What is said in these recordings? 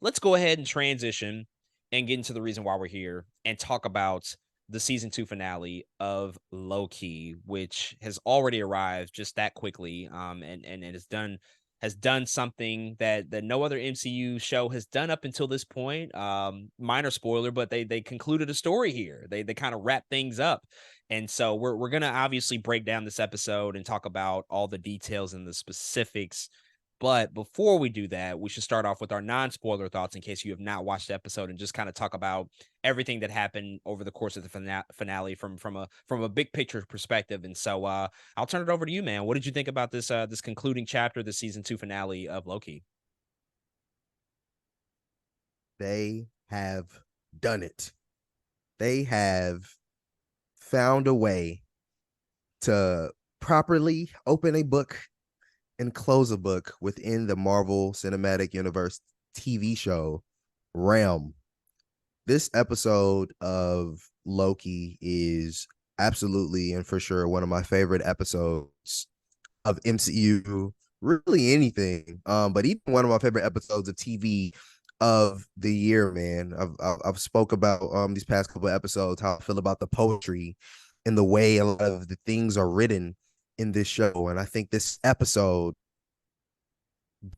let's go ahead and transition and get into the reason why we're here and talk about the season 2 finale of Loki, which has already arrived just that quickly. And it has done something that no other MCU show has done up until this point. Minor spoiler, but they concluded a story here. They kind of wrap things up. And so we're gonna obviously break down this episode and talk about all the details and the specifics, but before we do that, we should start off with our non-spoiler thoughts in case you have not watched the episode and just kind of talk about everything that happened over the course of the finale from a big picture perspective. And so I'll turn it over to you, man. What did you think about this concluding chapter, the season 2 finale of Loki? They have done it. They have found a way to properly open a book and close a book within the Marvel Cinematic Universe TV show realm. This episode of Loki is absolutely and for sure one of my favorite episodes of MCU, really anything. But even one of my favorite episodes of TV of the year, man. I've spoke about these past couple of episodes how I feel about the poetry and the way a lot of the things are written in this show, and I think this episode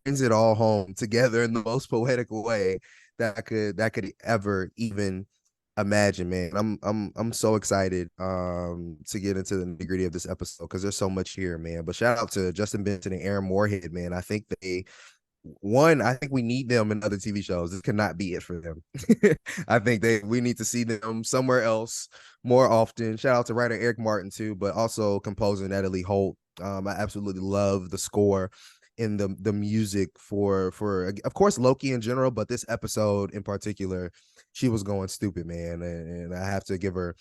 brings it all home together in the most poetical way that could ever even imagine, man. I'm so excited to get into the nitty-gritty of this episode because there's so much here, man. But shout out to Justin Benson and Aaron Moorhead, man. I think we need them in other TV shows. This cannot be it for them. I think we need to see them somewhere else more often. Shout out to writer Eric Martin too, but also composer Natalie Holt. I absolutely love the score in the music for of course Loki in general, but this episode in particular, she was going stupid, man, and I have to give her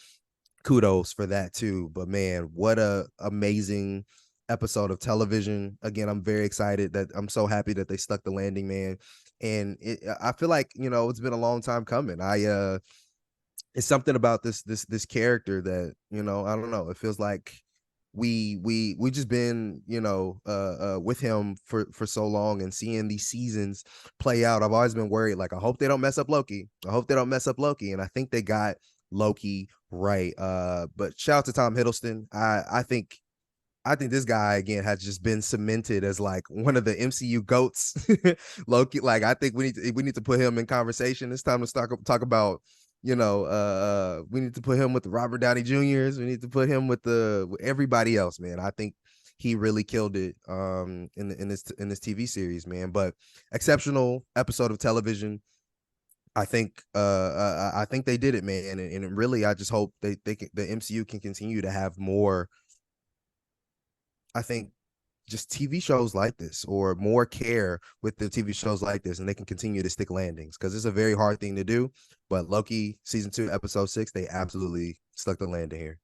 kudos for that too. But man, what a amazing episode of television. Again, I'm very excited that I'm so happy that they stuck the landing, man. And I feel like, it's been a long time coming. It's something about this character that, I don't know, it feels like we just been, with him for so long, and seeing these seasons play out. I've always been worried, like, I hope they don't mess up Loki. I hope they don't mess up Loki. And I think they got Loki right. But shout out to Tom Hiddleston. I think this guy again has just been cemented as like one of the MCU goats. Loki, like, I think we need to put him in conversation. It's time to talk about, we need to put him with the Robert Downey Juniors. We need to put him with with everybody else, man. I think he really killed it in this TV series, man. But exceptional episode of television. I think they did it, man. And really, I just hope the MCU can continue to have more. I think just TV shows like this, or more care with the TV shows like this, and they can continue to stick landings, because it's a very hard thing to do. But Loki season 2 episode 6, they absolutely stuck the landing here.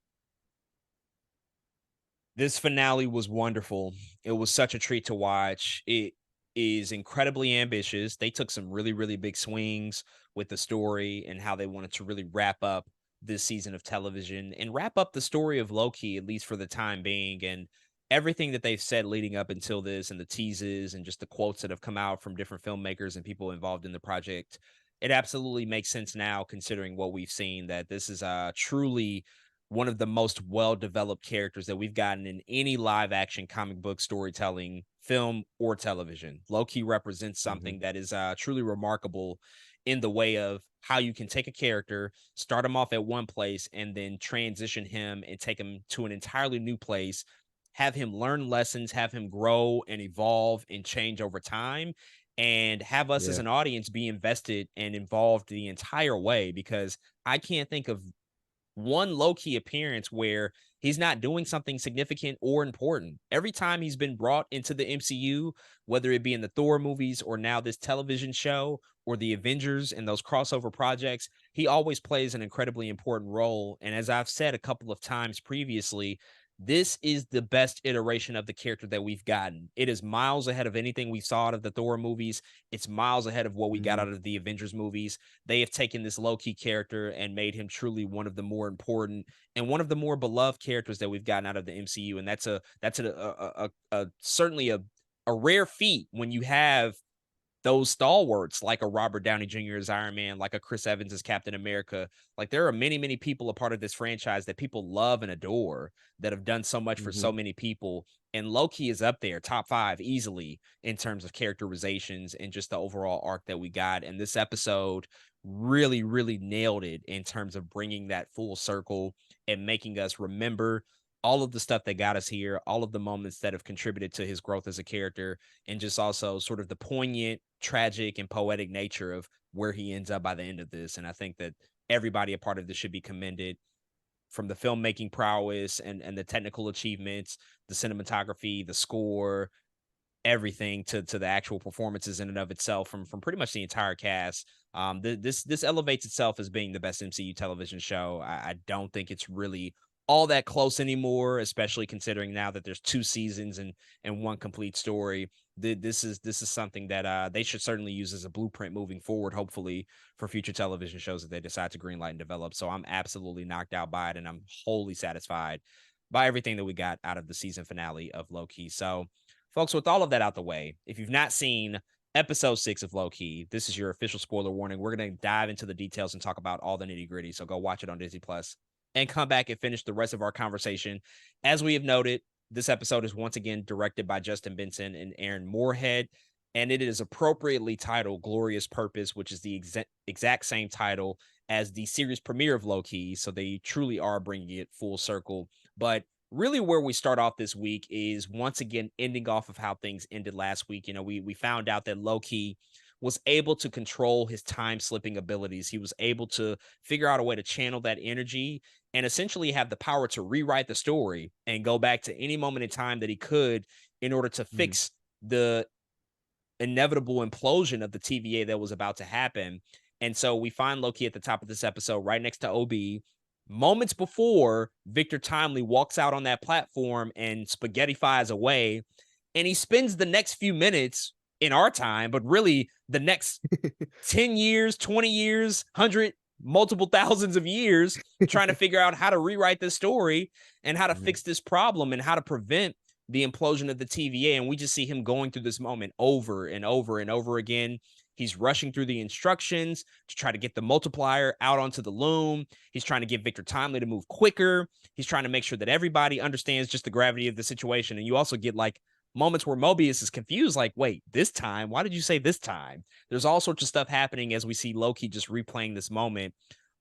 This finale was wonderful. It was such a treat to watch. It is incredibly ambitious. They took some really, really big swings with the story and how they wanted to really wrap up this season of television and wrap up the story of Loki, at least for the time being. And everything that they've said leading up until this, and the teases and just the quotes that have come out from different filmmakers and people involved in the project, it absolutely makes sense now, considering what we've seen, that this is truly one of the most well-developed characters that we've gotten in any live action comic book storytelling, film or television. Loki represents Mm-hmm. something that is truly remarkable in the way of how you can take a character, start him off at one place, and then transition him and take him to an entirely new place, have him learn lessons, have him grow and evolve and change over time, and have us as Yeah. an audience be invested and involved the entire way. Because I can't think of one low key appearance where he's not doing something significant or important. Every time he's been brought into the MCU, whether it be in the Thor movies or now this television show or the Avengers and those crossover projects, he always plays an incredibly important role. And as I've said a couple of times previously, this is the best iteration of the character that we've gotten. It is miles ahead of anything we saw out of the Thor movies. It's miles ahead of what we got Mm-hmm. out of the Avengers movies. They have taken this low-key character and made him truly one of the more important and one of the more beloved characters that we've gotten out of the MCU. And certainly a rare feat when you have those stalwarts like a Robert Downey Jr. as Iron Man, like a Chris Evans as Captain America. Like there are many, many people a part of this franchise that people love and adore that have done so much for Mhm. so many people. And Loki is up there, top 5 easily in terms of characterizations and just the overall arc that we got. And this episode really, really nailed it in terms of bringing that full circle and making us remember all of the stuff that got us here, all of the moments that have contributed to his growth as a character, and just also sort of the poignant, tragic, and poetic nature of where he ends up by the end of this. And I think that everybody a part of this should be commended, from the filmmaking prowess and the technical achievements, the cinematography, the score, everything to the actual performances in and of itself from pretty much the entire cast. This elevates itself as being the best MCU television show. I don't think it's really all that close anymore, especially considering now that there's 2 seasons and one complete story. This is something that they should certainly use as a blueprint moving forward, hopefully for future television shows that they decide to greenlight and develop. So I'm absolutely knocked out by it, and I'm wholly satisfied by everything that we got out of the season finale of Loki. So folks, with all of that out the way, if you've not seen episode 6 of Loki, this is your official spoiler warning. We're going to dive into the details and talk about all the nitty gritty. So go watch it on Disney Plus and come back and finish the rest of our conversation. As we have noted, this episode is once again directed by Justin Benson and Aaron Moorhead, and it is appropriately titled Glorious Purpose, which is the exact same title as the series premiere of Loki. So they truly are bringing it full circle. But really where we start off this week is once again ending off of how things ended last week. You know, we found out that Loki was able to control his time slipping abilities. He was able to figure out a way to channel that energy and essentially have the power to rewrite the story and go back to any moment in time that he could in order to Mhm. fix the inevitable implosion of the TVA that was about to happen. And so we find Loki at the top of this episode, right next to OB, moments before Victor Timely walks out on that platform and spaghettifies away. And he spends the next few minutes in our time, but really the next 10 years, 20 years, 100, multiple thousands of years trying to figure out how to rewrite this story and how to Mhm. fix this problem and how to prevent the implosion of the TVA. And we just see him going through this moment over and over and over again. He's rushing through the instructions to try to get the multiplier out onto the loom. He's trying to get Victor Timely to move quicker. He's trying to make sure that everybody understands just the gravity of the situation. And you also get like moments where Mobius is confused, like, wait, this time? Why did you say this time? There's all sorts of stuff happening as we see Loki just replaying this moment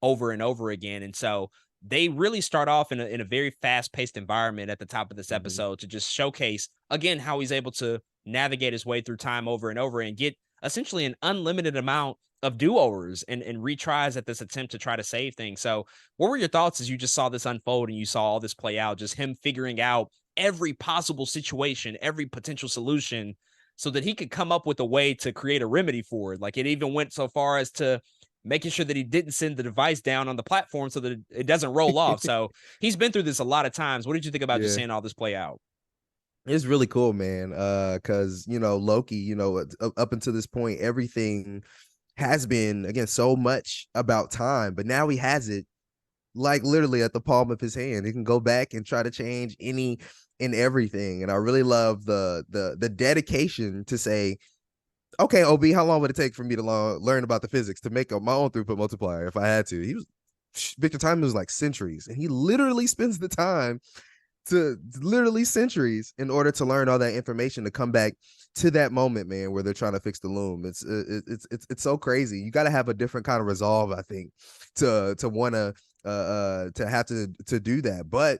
over and over again. And so they really start off in a very fast paced environment at the top of this Mhm. episode to just showcase again how he's able to navigate his way through time over and over and get essentially an unlimited amount of do-overs and retries at this attempt to try to save things. So what were your thoughts as you just saw this unfold and you saw all this play out, just him figuring out every possible situation, every potential solution so that he could come up with a way to create a remedy for it? Like it even went so far as to making sure that he didn't send the device down on the platform so that it doesn't roll off. So he's been through this a lot of times. What did you think about just Yeah. seeing all this play out? It's really cool, man. Cause Loki, up until this point, everything has been again so much about time, but now he has it like literally at the palm of his hand. He can go back and try to change any and everything. And I really love the dedication to say, okay, OB, how long would it take for me to learn about the physics to make up my own throughput multiplier if I had to? He was Victor Time was like centuries, and he literally spends the time to literally centuries in order to learn all that information to come back to that moment, man, where they're trying to fix the loom. It's so crazy. You got to have a different kind of resolve, I think, to want to have to do that. But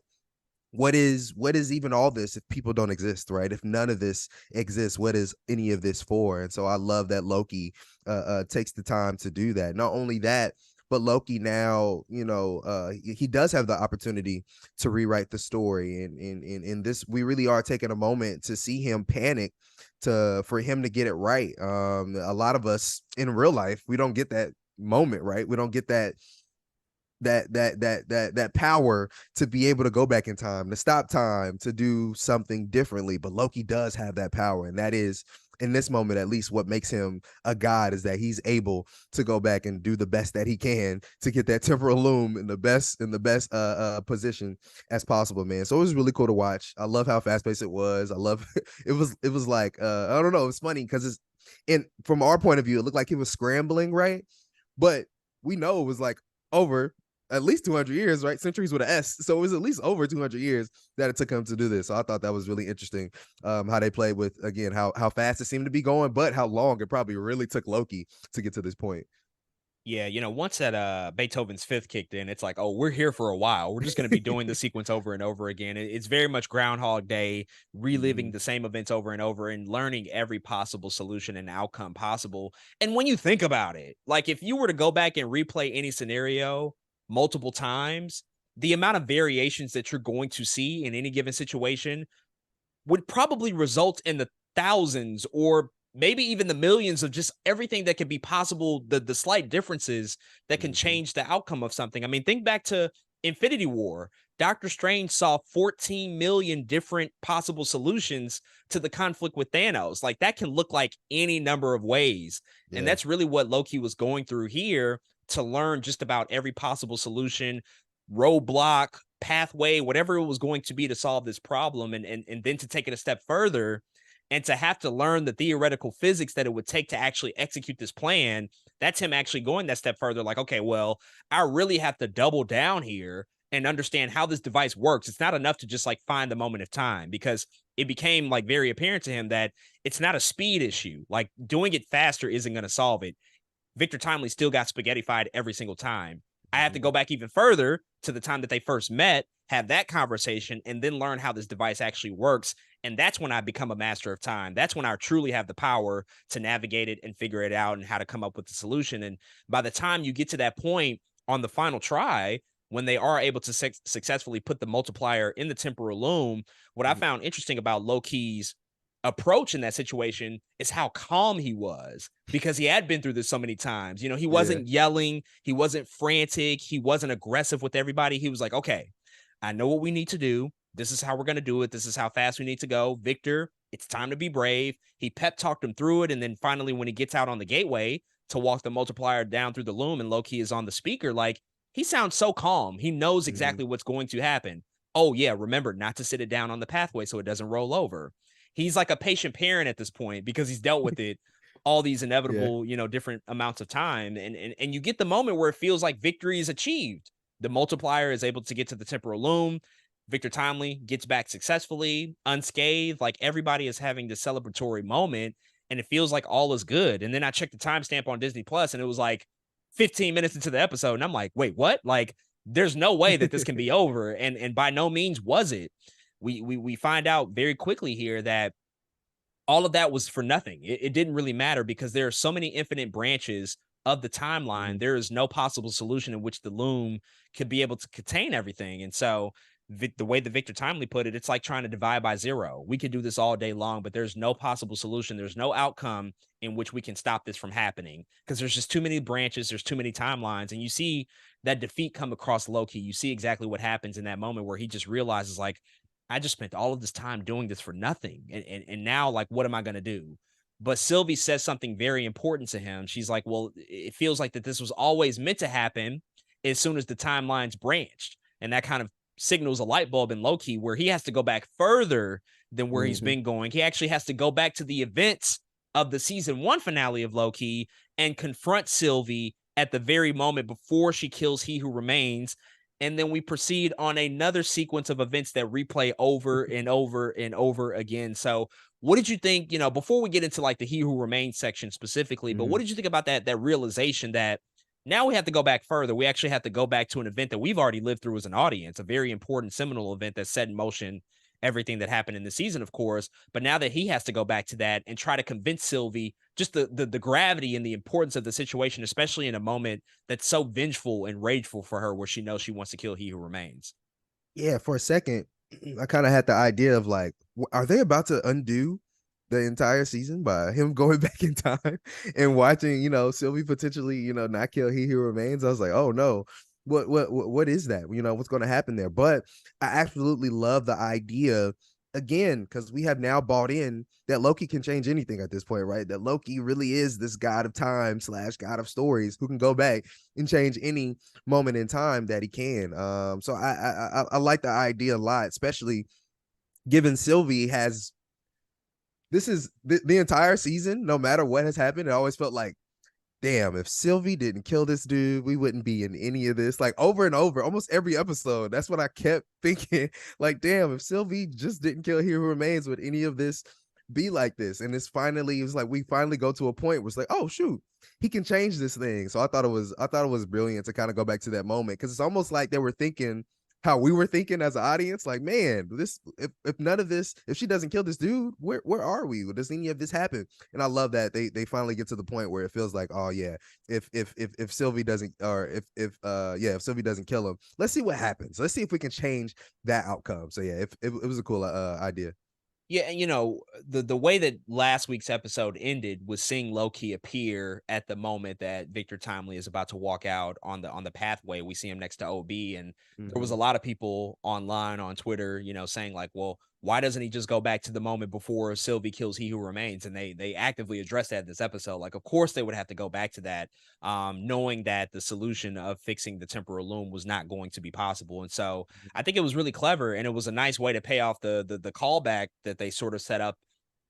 what is even all this if people don't exist, right? If none of this exists, what is any of this for? And so I love that Loki takes the time to do that. Not only that, but Loki now, he does have the opportunity to rewrite the story. And in this, we really are taking a moment to see him panic for him to get it right. A lot of us in real life, we don't get that moment, right? We don't get that power to be able to go back in time, to stop time, to do something differently. But Loki does have that power, and that is, in this moment at least, what makes him a god, is that he's able to go back and do the best that he can to get that temporal loom in the best position as possible, man. So it was really cool to watch. I love how fast paced it was. I love it was like I don't know, it's funny because And from our point of view, it looked like he was scrambling, right? But we know it was like over at least 200 years, right? Centuries with an S. So it was at least over 200 years that it took him to do this. So I thought that was really interesting, how they played with, again, how fast it seemed to be going, but how long it probably really took Loki to get to this point. Yeah, once that Beethoven's Fifth kicked in, it's like, oh, we're here for a while. We're just going to be doing the sequence over and over again. It's very much Groundhog Day, reliving Mhm. the same events over and over and learning every possible solution and outcome possible. And when you think about it, like if you were to go back and replay any scenario multiple times, the amount of variations that you're going to see in any given situation would probably result in the thousands or maybe even the millions of just everything that could be possible, the slight differences that can Mhm. change the outcome of something. I mean, think back to Infinity War. Doctor Strange saw 14 million different possible solutions to the conflict with Thanos. Like that can look like any number of ways. And Yeah. that's really what Loki was going through here, to learn just about every possible solution, roadblock, pathway, whatever it was going to be to solve this problem, and then to take it a step further and to have to learn the theoretical physics that it would take to actually execute this plan. That's him actually going that step further, like, okay, well, I really have to double down here and understand how this device works. It's not enough to just like find the moment of time, because it became like very apparent to him that it's not a speed issue. Like doing it faster isn't going to solve it. Victor Timely still got spaghettified every single time. I have to Mhm. go back even further to the time that they first met, have that conversation, and then learn how this device actually works. And that's when I become a master of time. That's when I truly have the power to navigate it and figure it out and how to come up with the solution. And by the time you get to that point on the final try, when they are able to successfully put the multiplier in the temporal loom, what I Mhm. found interesting about Loki's approach in that situation is how calm he was, because he had been through this so many times. He Yeah. wasn't yelling, he wasn't frantic, he wasn't aggressive with everybody. He was like, okay, I know what we need to do. This is how we're going to do it. This is how fast we need to go. Victor, it's time to be brave. He pep talked him through it. And then finally, when he gets out on the gateway to walk the multiplier down through the loom and Loki is on the speaker, like he sounds so calm. He knows Mhm. exactly what's going to happen. Oh, yeah, remember not to sit it down on the pathway so it doesn't roll over. He's like a patient parent at this point because he's dealt with it all these Yeah. inevitable, different amounts of time. And you get the moment where it feels like victory is achieved. The multiplier is able to get to the temporal loom. Victor Timely gets back successfully, unscathed. Like everybody is having this celebratory moment, and it feels like all is good. And then I checked the timestamp on Disney Plus, and it was like 15 minutes into the episode, and I'm like, wait, what? Like, there's no way that this can be over. And by no means was it. We find out very quickly here that all of that was for nothing. It didn't really matter because there are so many infinite branches of the timeline. Mhm. There is no possible solution in which the loom could be able to contain everything. And so, the way that Victor Timely put it, it's like trying to divide by zero. We could do this all day long, but there's no possible solution. There's no outcome in which we can stop this from happening because there's just too many branches. There's too many timelines. And you see that defeat come across Loki. You see exactly what happens in that moment where he just realizes, like, I just spent all of this time doing this for nothing. And now, like, what am I gonna do? But Sylvie says something very important to him. She's like, well, it feels like that this was always meant to happen as soon as the timelines branched. And that kind of signals a light bulb in Loki where he has to go back further than where he's Mhm. been going. He actually has to go back to the events of the season one finale of Loki and confront Sylvie at the very moment before she kills He Who Remains, and then we proceed on another sequence of events that replay over and over and over again. So, what did you think, before we get into like the He Who Remains section specifically, but what Mhm. did you think about that realization that now we have to go back further. We actually have to go back to an event that we've already lived through as an audience, a very important seminal event that set in motion everything that happened in the season, of course. But now that he has to go back to that and try to convince Sylvie just the gravity and the importance of the situation, especially in a moment that's so vengeful and rageful for her, where she knows she wants to kill He Who Remains. Yeah, for a second, I kind of had the idea of like, are they about to undo the entire season by him going back in time and watching, Sylvie potentially, not kill He Who Remains? I was like, oh no, what is that? What's going to happen there? But I absolutely love the idea again because we have now bought in that Loki can change anything at this point, right? That Loki really is this god of time slash god of stories who can go back and change any moment in time that he can. So I like the idea a lot, especially given Sylvie has this is the entire season, no matter what has happened, it always felt like, damn, if Sylvie didn't kill this dude, we wouldn't be in any of this. Like over and over, almost every episode. That's what I kept thinking. Like, damn, if Sylvie just didn't kill He Who Remains, would any of this be like this? And it's like we finally go to a point where it's like, oh shoot, he can change this thing. So I thought it was brilliant to kind of go back to that moment, because it's almost like they were thinking how we were thinking as an audience, like, man, this if none of this, if she doesn't kill this dude, where are we? Does any of this happen? And I love that they finally get to the point where it feels like, oh yeah, if Sylvie doesn't, or if Sylvie doesn't kill him, let's see what happens. Let's see if we can change that outcome. So yeah, it was a cool idea. Yeah, and the way that last week's episode ended was seeing Loki appear at the moment that Victor Timely is about to walk out on the pathway. We see him next to OB, and there was Mm-hmm. a lot of people online on Twitter, saying like, "Well, why doesn't he just go back to the moment before Sylvie kills He Who Remains?" And they actively addressed that in this episode. Like, of course they would have to go back to that, knowing that the solution of fixing the temporal loom was not going to be possible. And so I think it was really clever, and it was a nice way to pay off the callback that they sort of set up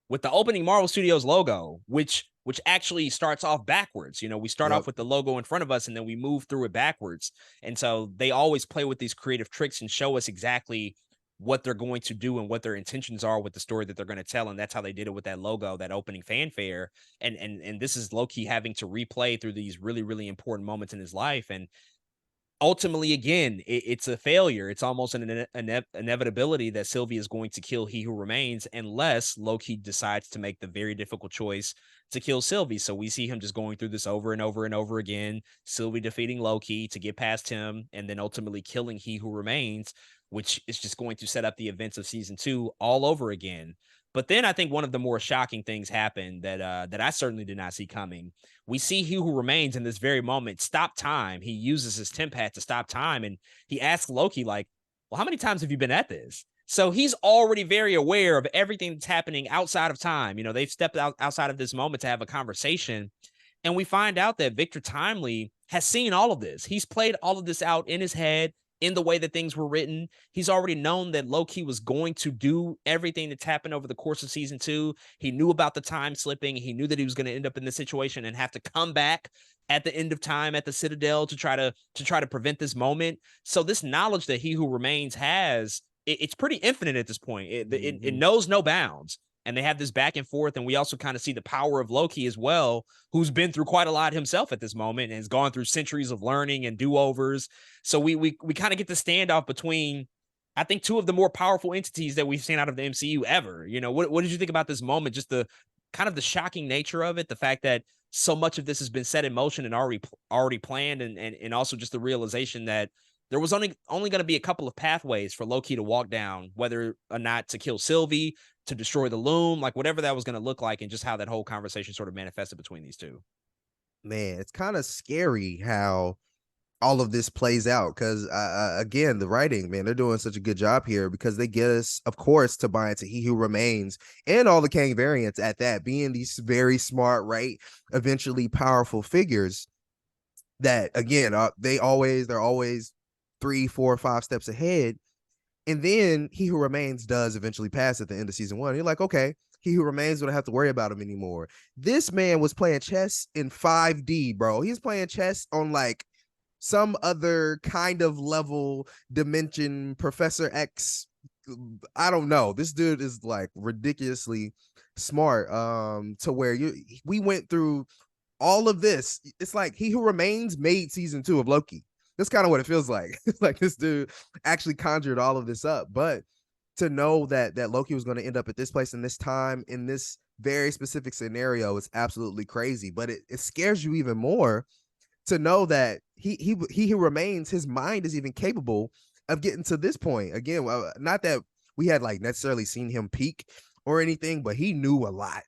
with the opening Marvel Studios logo, which actually starts off backwards. We start off Yep. with the logo in front of us and then we move through it backwards. And so they always play with these creative tricks and show us exactly what they're going to do and what their intentions are with the story that they're going to tell. And that's how they did it with that logo, that opening fanfare. And this is Loki having to replay through these really, really important moments in his life. And ultimately, again, it's a failure. It's almost an inevitability that Sylvie is going to kill He Who Remains unless Loki decides to make the very difficult choice to kill Sylvie. So we see him just going through this over and over and over again. Sylvie defeating Loki to get past him, and then ultimately killing He Who Remains, which is just going to set up the events of season 2 all over again. But then I think one of the more shocking things happened that I certainly did not see coming. We see He Who Remains in this very moment stop time. He uses his temp hat to stop time, and he asks Loki, like, "Well, how many times have you been at this?" So he's already very aware of everything that's happening outside of time. They've stepped outside of this moment to have a conversation, and we find out that Victor Timely has seen all of this. He's played all of this out in his head in the way that things were written. He's already known that Loki was going to do everything that's happened over the course of season 2. He knew about the time slipping. He knew that he was going to end up in this situation and have to come back at the end of time at the Citadel to try to prevent this moment. So this knowledge that He Who Remains has, it's pretty infinite at this point. It Mm-hmm. knows no bounds. And they have this back and forth, and we also kind of see the power of Loki as well, who's been through quite a lot himself at this moment and has gone through centuries of learning and do-overs. So we kind of get the standoff between, I think, two of the more powerful entities that we've seen out of the MCU ever. What did you think about this moment? Just the kind of the shocking nature of it, the fact that so much of this has been set in motion and already planned, and also just the realization that there was only going to be a couple of pathways for Loki to walk down, whether or not to kill Sylvie, to destroy the loom, like whatever that was going to look like, and just how that whole conversation sort of manifested between these two. Man, it's kind of scary how all of this plays out, because again, the writing, man, they're doing such a good job here, because they get us, of course, to buy into He Who Remains and all the Kang variants at that, being these very smart, right, eventually powerful figures that, again, they're always 3, 4, 5 steps ahead. And then He Who Remains does eventually pass at the end of season 1. You're like, okay, He Who Remains, don't have to worry about him anymore. This man was playing chess in 5D, bro. He's playing chess on like some other kind of level dimension, Professor X. I don't know. This dude is like ridiculously smart. To where we went through all of this. It's like He Who Remains made season 2 of Loki. That's kind of what it feels like. It's like this dude actually conjured all of this up. But to know that Loki was going to end up at this place in this time in this very specific scenario is absolutely crazy. But it scares you even more to know that he who remains, his mind is even capable of getting to this point again. Well, not that we had like necessarily seen him peak or anything, but he knew a lot.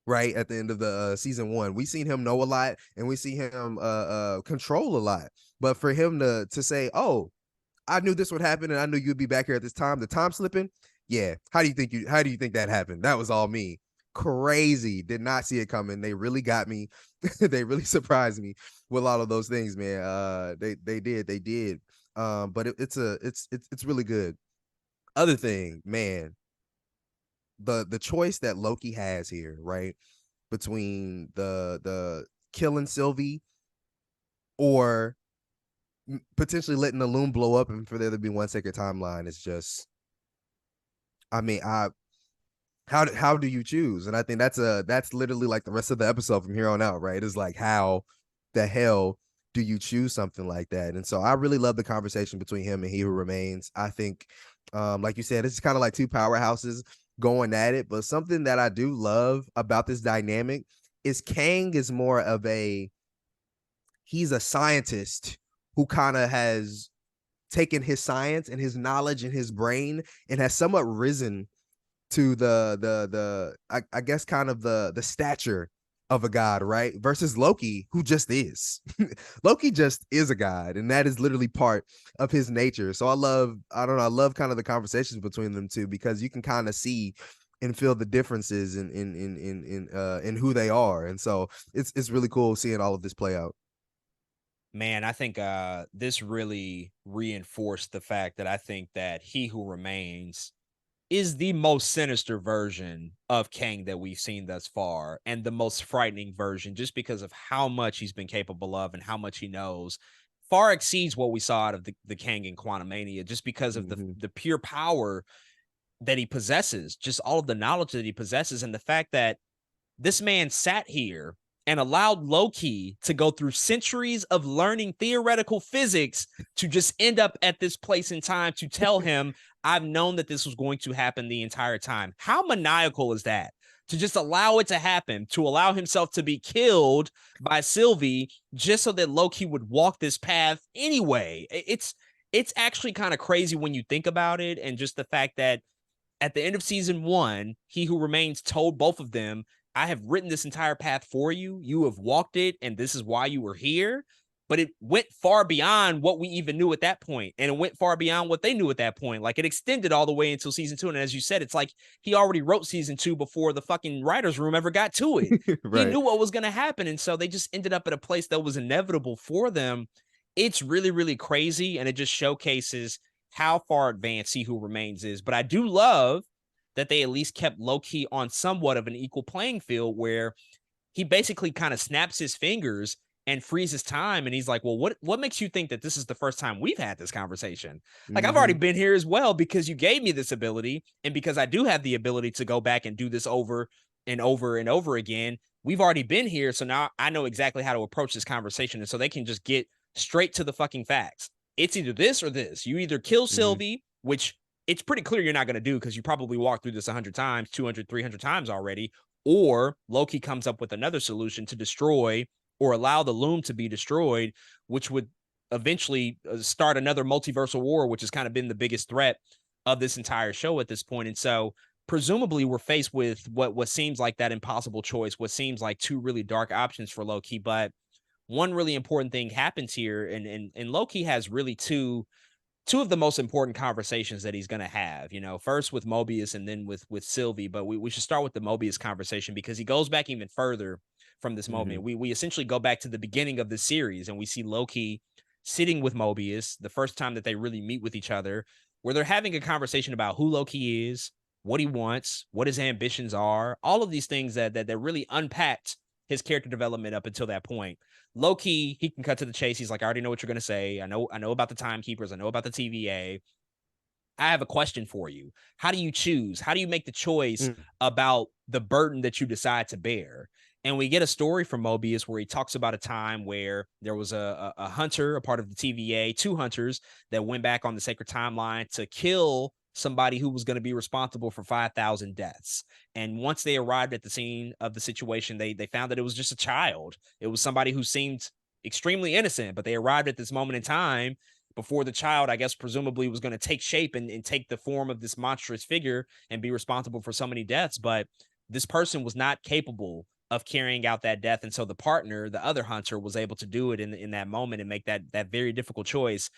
Right at the end of the season 1, we seen him know a lot, and we see him control a lot. But for him to say, "Oh, I knew this would happen, and I knew you'd be back here at this time," the time slipping, yeah. How do you think that happened? That was all me. Crazy. Did not see it coming. They really got me. They really surprised me with all of those things, man. They did. But it's really good. Other thing, man, the choice that Loki has here, right? Between the killing Sylvie or potentially letting the loom blow up and for there to be one sacred timeline is just, I mean, how do you choose? And I think that's literally like the rest of the episode from here on out, right? Is like, how the hell do you choose something like that? And so I really love the conversation between him and He Who Remains. I think, like you said, it's kind of like two powerhouses going at it. But something that I do love about this dynamic is Kang is more of he's a scientist who kind of has taken his science and his knowledge and his brain and has somewhat risen to I guess kind of the stature of a god, right? Versus Loki, who just is. Loki just is a god, and that is literally part of his nature. So I don't know, I love kind of the conversations between them two because you can kind of see and feel the differences in who they are. And so it's really cool seeing all of this play out. Man, I think this really reinforced the fact that I think that He Who Remains is the most sinister version of Kang that we've seen thus far, and the most frightening version, just because of how much he's been capable of and how much he knows. Far exceeds what we saw out of the Kang in Quantumania, just because of Mm-hmm. the pure power that he possesses, just all of the knowledge that he possesses, and the fact that this man sat here and allowed Loki to go through centuries of learning theoretical physics to just end up at this place in time to tell him, I've known that this was going to happen the entire time. How maniacal is that? To just allow it to happen, to allow himself to be killed by Sylvie just so that Loki would walk this path anyway. It's actually kind of crazy when you think about it, and just the fact that at the end of season one, He Who Remains told both of them, I have written this entire path for you. You have walked it, and this is why you were here. But it went far beyond what we even knew at that point, and it went far beyond what they knew at that point. Like, it extended all the way until season two. And as you said, it's like he already wrote season two before the fucking writer's room ever got to it. He Right. knew what was going to happen. And so they just ended up at a place that was inevitable for them. It's really, really crazy. And it just showcases how far advanced He Who Remains is. But I do love that they at least kept Loki on somewhat of an equal playing field, where he basically kind of snaps his fingers and freezes time, and he's like, well, what makes you think that this is the first time we've had this conversation? Like, I've already Mm-hmm. been here as well, because you gave me this ability, and because I do have the ability to go back and do this over and over and over again. We've already been here, so now I know exactly how to approach this conversation. And so they can just get straight to the fucking facts. It's either this or this. You either kill Mm-hmm. Sylvie, which it's pretty clear you're not going to do, because you probably walked through this 100 times, 200, 300 times already, or Loki comes up with another solution to destroy or allow the loom to be destroyed, which would eventually start another multiversal war, which has kind of been the biggest threat of this entire show at this point. And so presumably we're faced with what seems like that impossible choice, what seems like two really dark options for Loki. But one really important thing happens here, and Loki has really two of the most important conversations that he's going to have, first with Mobius and then with Sylvie. But we should start with the Mobius conversation, because he goes back even further from this Mm-hmm. moment. We essentially go back to the beginning of the series, and we see Loki sitting with Mobius, the first time that they really meet with each other, where they're having a conversation about who Loki is, what he wants, what his ambitions are, all of these things that really unpacked his character development up until that point. Loki, he can cut to the chase. He's like, I already know what you're gonna say. I know about the timekeepers. I know about the TVA. I have a question for you. How do you choose? How do you make the choice Mm-hmm. about the burden that you decide to bear? And we get a story from Mobius where he talks about a time where there was a hunter, a part of the TVA, two hunters that went back on the sacred timeline to kill somebody who was going to be responsible for 5,000 deaths. And once they arrived at the scene of the situation, they found that it was just a child. It was somebody who seemed extremely innocent, but they arrived at this moment in time before the child, I guess, presumably was going to take shape and take the form of this monstrous figure and be responsible for so many deaths. But this person was not capable of carrying out that death. And so the partner, the other hunter, was able to do it in that moment and make that very difficult choice.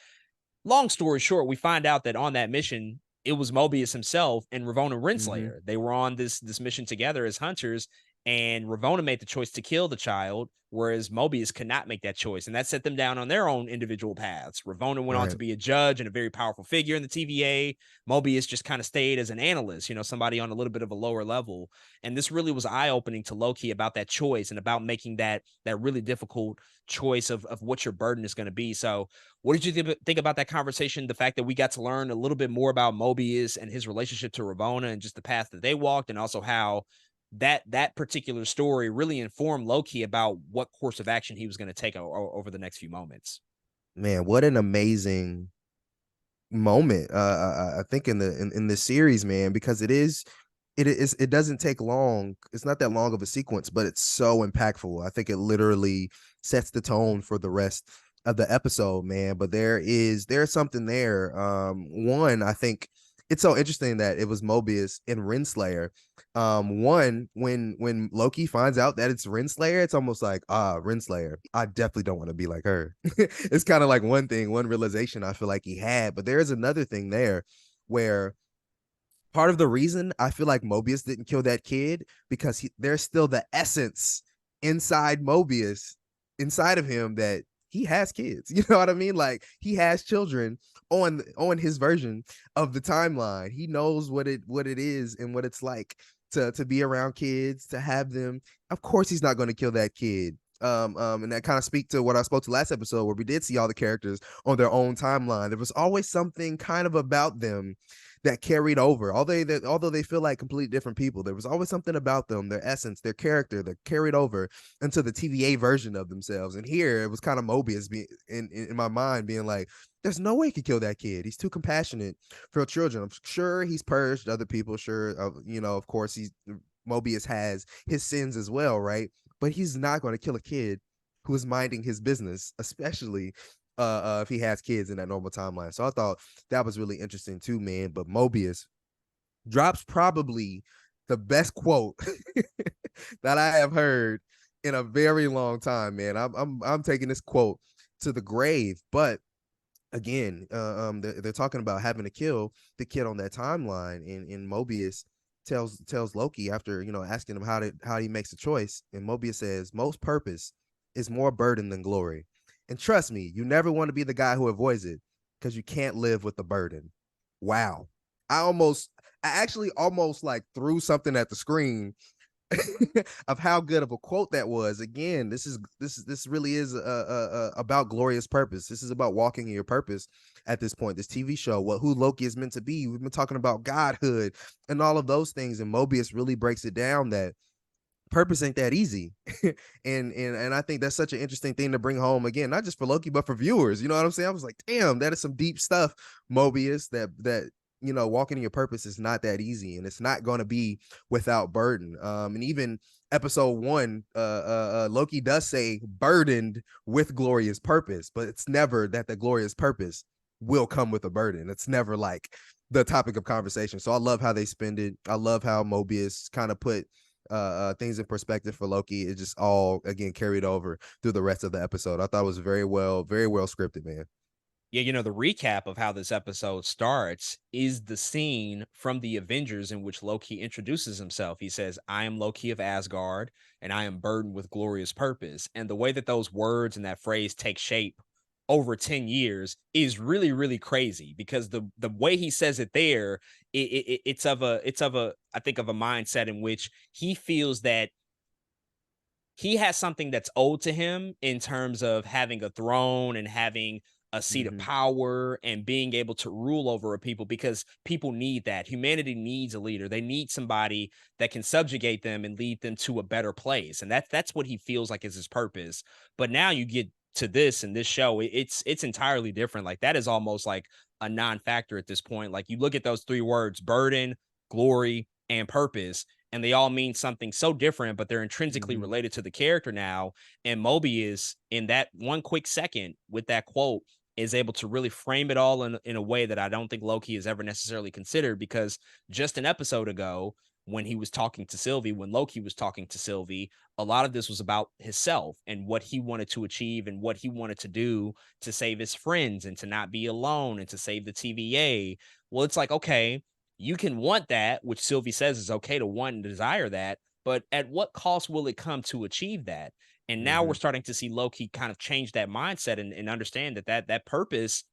Long story short, we find out that on that mission, it was Mobius himself and Ravonna Mm-hmm. Renslayer. They were on this mission together as hunters, and Ravonna made the choice to kill the child, whereas Mobius could not make that choice, and that set them down on their own individual paths. Ravonna went on to Right. be a judge and a very powerful figure in the TVA. Mobius just kind of stayed as an analyst, somebody on a little bit of a lower level. And this really was eye opening to Loki about that choice and about making that really difficult choice of what your burden is going to be. So, what did you think about that conversation? The fact that we got to learn a little bit more about Mobius and his relationship to Ravonna and just the path that they walked, and also how that particular story really informed Loki about what course of action he was going to take over the next few moments. Man, what an amazing moment. I think in this series, man, because it doesn't take long. It's not that long of a sequence, but it's so impactful. I think it literally sets the tone for the rest of the episode, man. But there's something there. One, I think it's so interesting that it was Mobius and Renslayer. One, when Loki finds out that it's Renslayer, it's almost like, Renslayer, I definitely don't want to be like her. It's kind of like one thing, one realization I feel like he had. But there is another thing there where part of the reason I feel like Mobius didn't kill that kid because there's still the essence inside Mobius, inside of him, that he has kids. You know what I mean? Like, he has children on his version of the timeline. He knows what it is and what it's like to be around kids, to have them. Of course, he's not going to kill that kid. And that kind of speak to what I spoke to last episode, where we did see all the characters on their own timeline. There was always something kind of about them that carried over. Although they feel like completely different people, there was always something about them, their essence, their character, that carried over into the TVA version of themselves. And here it was kind of Mobius being in my mind being like, there's no way he could kill that kid. He's too compassionate for children. I'm sure he's purged other people. Sure, of course, Mobius has his sins as well, right? But he's not going to kill a kid who is minding his business, especially if he has kids in that normal timeline. So I thought that was really interesting too, man. But Mobius drops probably the best quote that I have heard in a very long time, man. I'm taking this quote to the grave. But again, they're talking about having to kill the kid on that timeline, and Mobius tells Loki, after asking him how he makes a choice, and Mobius says, most purpose is more burden than glory, and trust me, you never want to be the guy who avoids it, because you can't live with the burden. Wow. I actually almost like threw something at the screen of how good of a quote that was. Again, this really is about glorious purpose. This is about walking in your purpose at this point. This TV show, who Loki is meant to be. We've been talking about godhood and all of those things, and Mobius really breaks it down that purpose ain't that easy. And I think that's such an interesting thing to bring home, again, not just for Loki but for viewers. You know what I'm saying? I was like, damn, that is some deep stuff, Mobius, that walking in your purpose is not that easy, and it's not going to be without burden. And even episode 1, Loki does say burdened with glorious purpose, but it's never that the glorious purpose will come with a burden. It's never like the topic of conversation. So I love how they spend it. I love how Mobius kind of put things in perspective for Loki. It just all again carried over through the rest of the episode. I thought it was very well scripted, man. Yeah, the recap of how this episode starts is the scene from the Avengers in which Loki introduces himself. He says, I am Loki of Asgard, and I am burdened with glorious purpose. And the way that those words and that phrase take shape over 10 years is really, really crazy, because the way he says it there, it's of a I think of a mindset in which he feels that he has something that's owed to him in terms of having a throne and having a seat of Mm-hmm. power and being able to rule over a people, because people need that. Humanity needs a leader. They need somebody that can subjugate them and lead them to a better place. And that's what he feels like is his purpose. But now you get to this and this show, it's entirely different. Like, that is almost like a non-factor at this point. Like, you look at those three words: burden, glory, and purpose, and they all mean something so different, but they're intrinsically Mm-hmm. related to the character now. And Mobius, in that one quick second with that quote, is able to really frame it all in a way that I don't think Loki has ever necessarily considered. Because just an episode ago, when he was talking to Sylvie, when Loki was talking to Sylvie, a lot of this was about himself and what he wanted to achieve and what he wanted to do to save his friends and to not be alone and to save the TVA. Well, it's like, okay, you can want that, which Sylvie says is okay to want and desire that, but at what cost will it come to achieve that? And now we're Mm-hmm. starting to see Loki kind of change that mindset and understand that purpose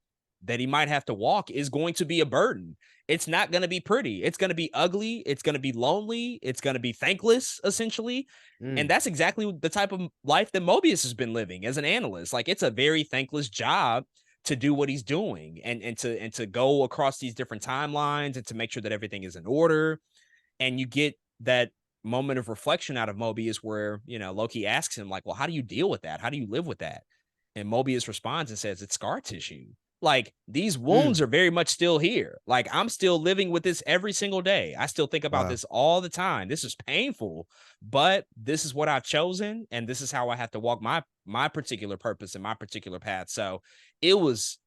that he might have to walk is going to be a burden. It's not going to be pretty. It's going to be ugly. It's going to be lonely. It's going to be thankless, essentially. And Mm, that's exactly the type of life that Mobius has been living as an analyst. Like it's a very thankless job to do what he's doing and to go across these different timelines and to make sure that everything is in order. And you get that moment of reflection out of Mobius where, Loki asks him, like, well, how do you deal with that? How do you live with that? And Mobius responds and says, it's scar tissue. Like these mm, wounds are very much still here. Like I'm still living with this every single day. I still think about wow. this all the time. This is painful, but this is what I've chosen, and this is how I have to walk my particular purpose and my particular path. So it was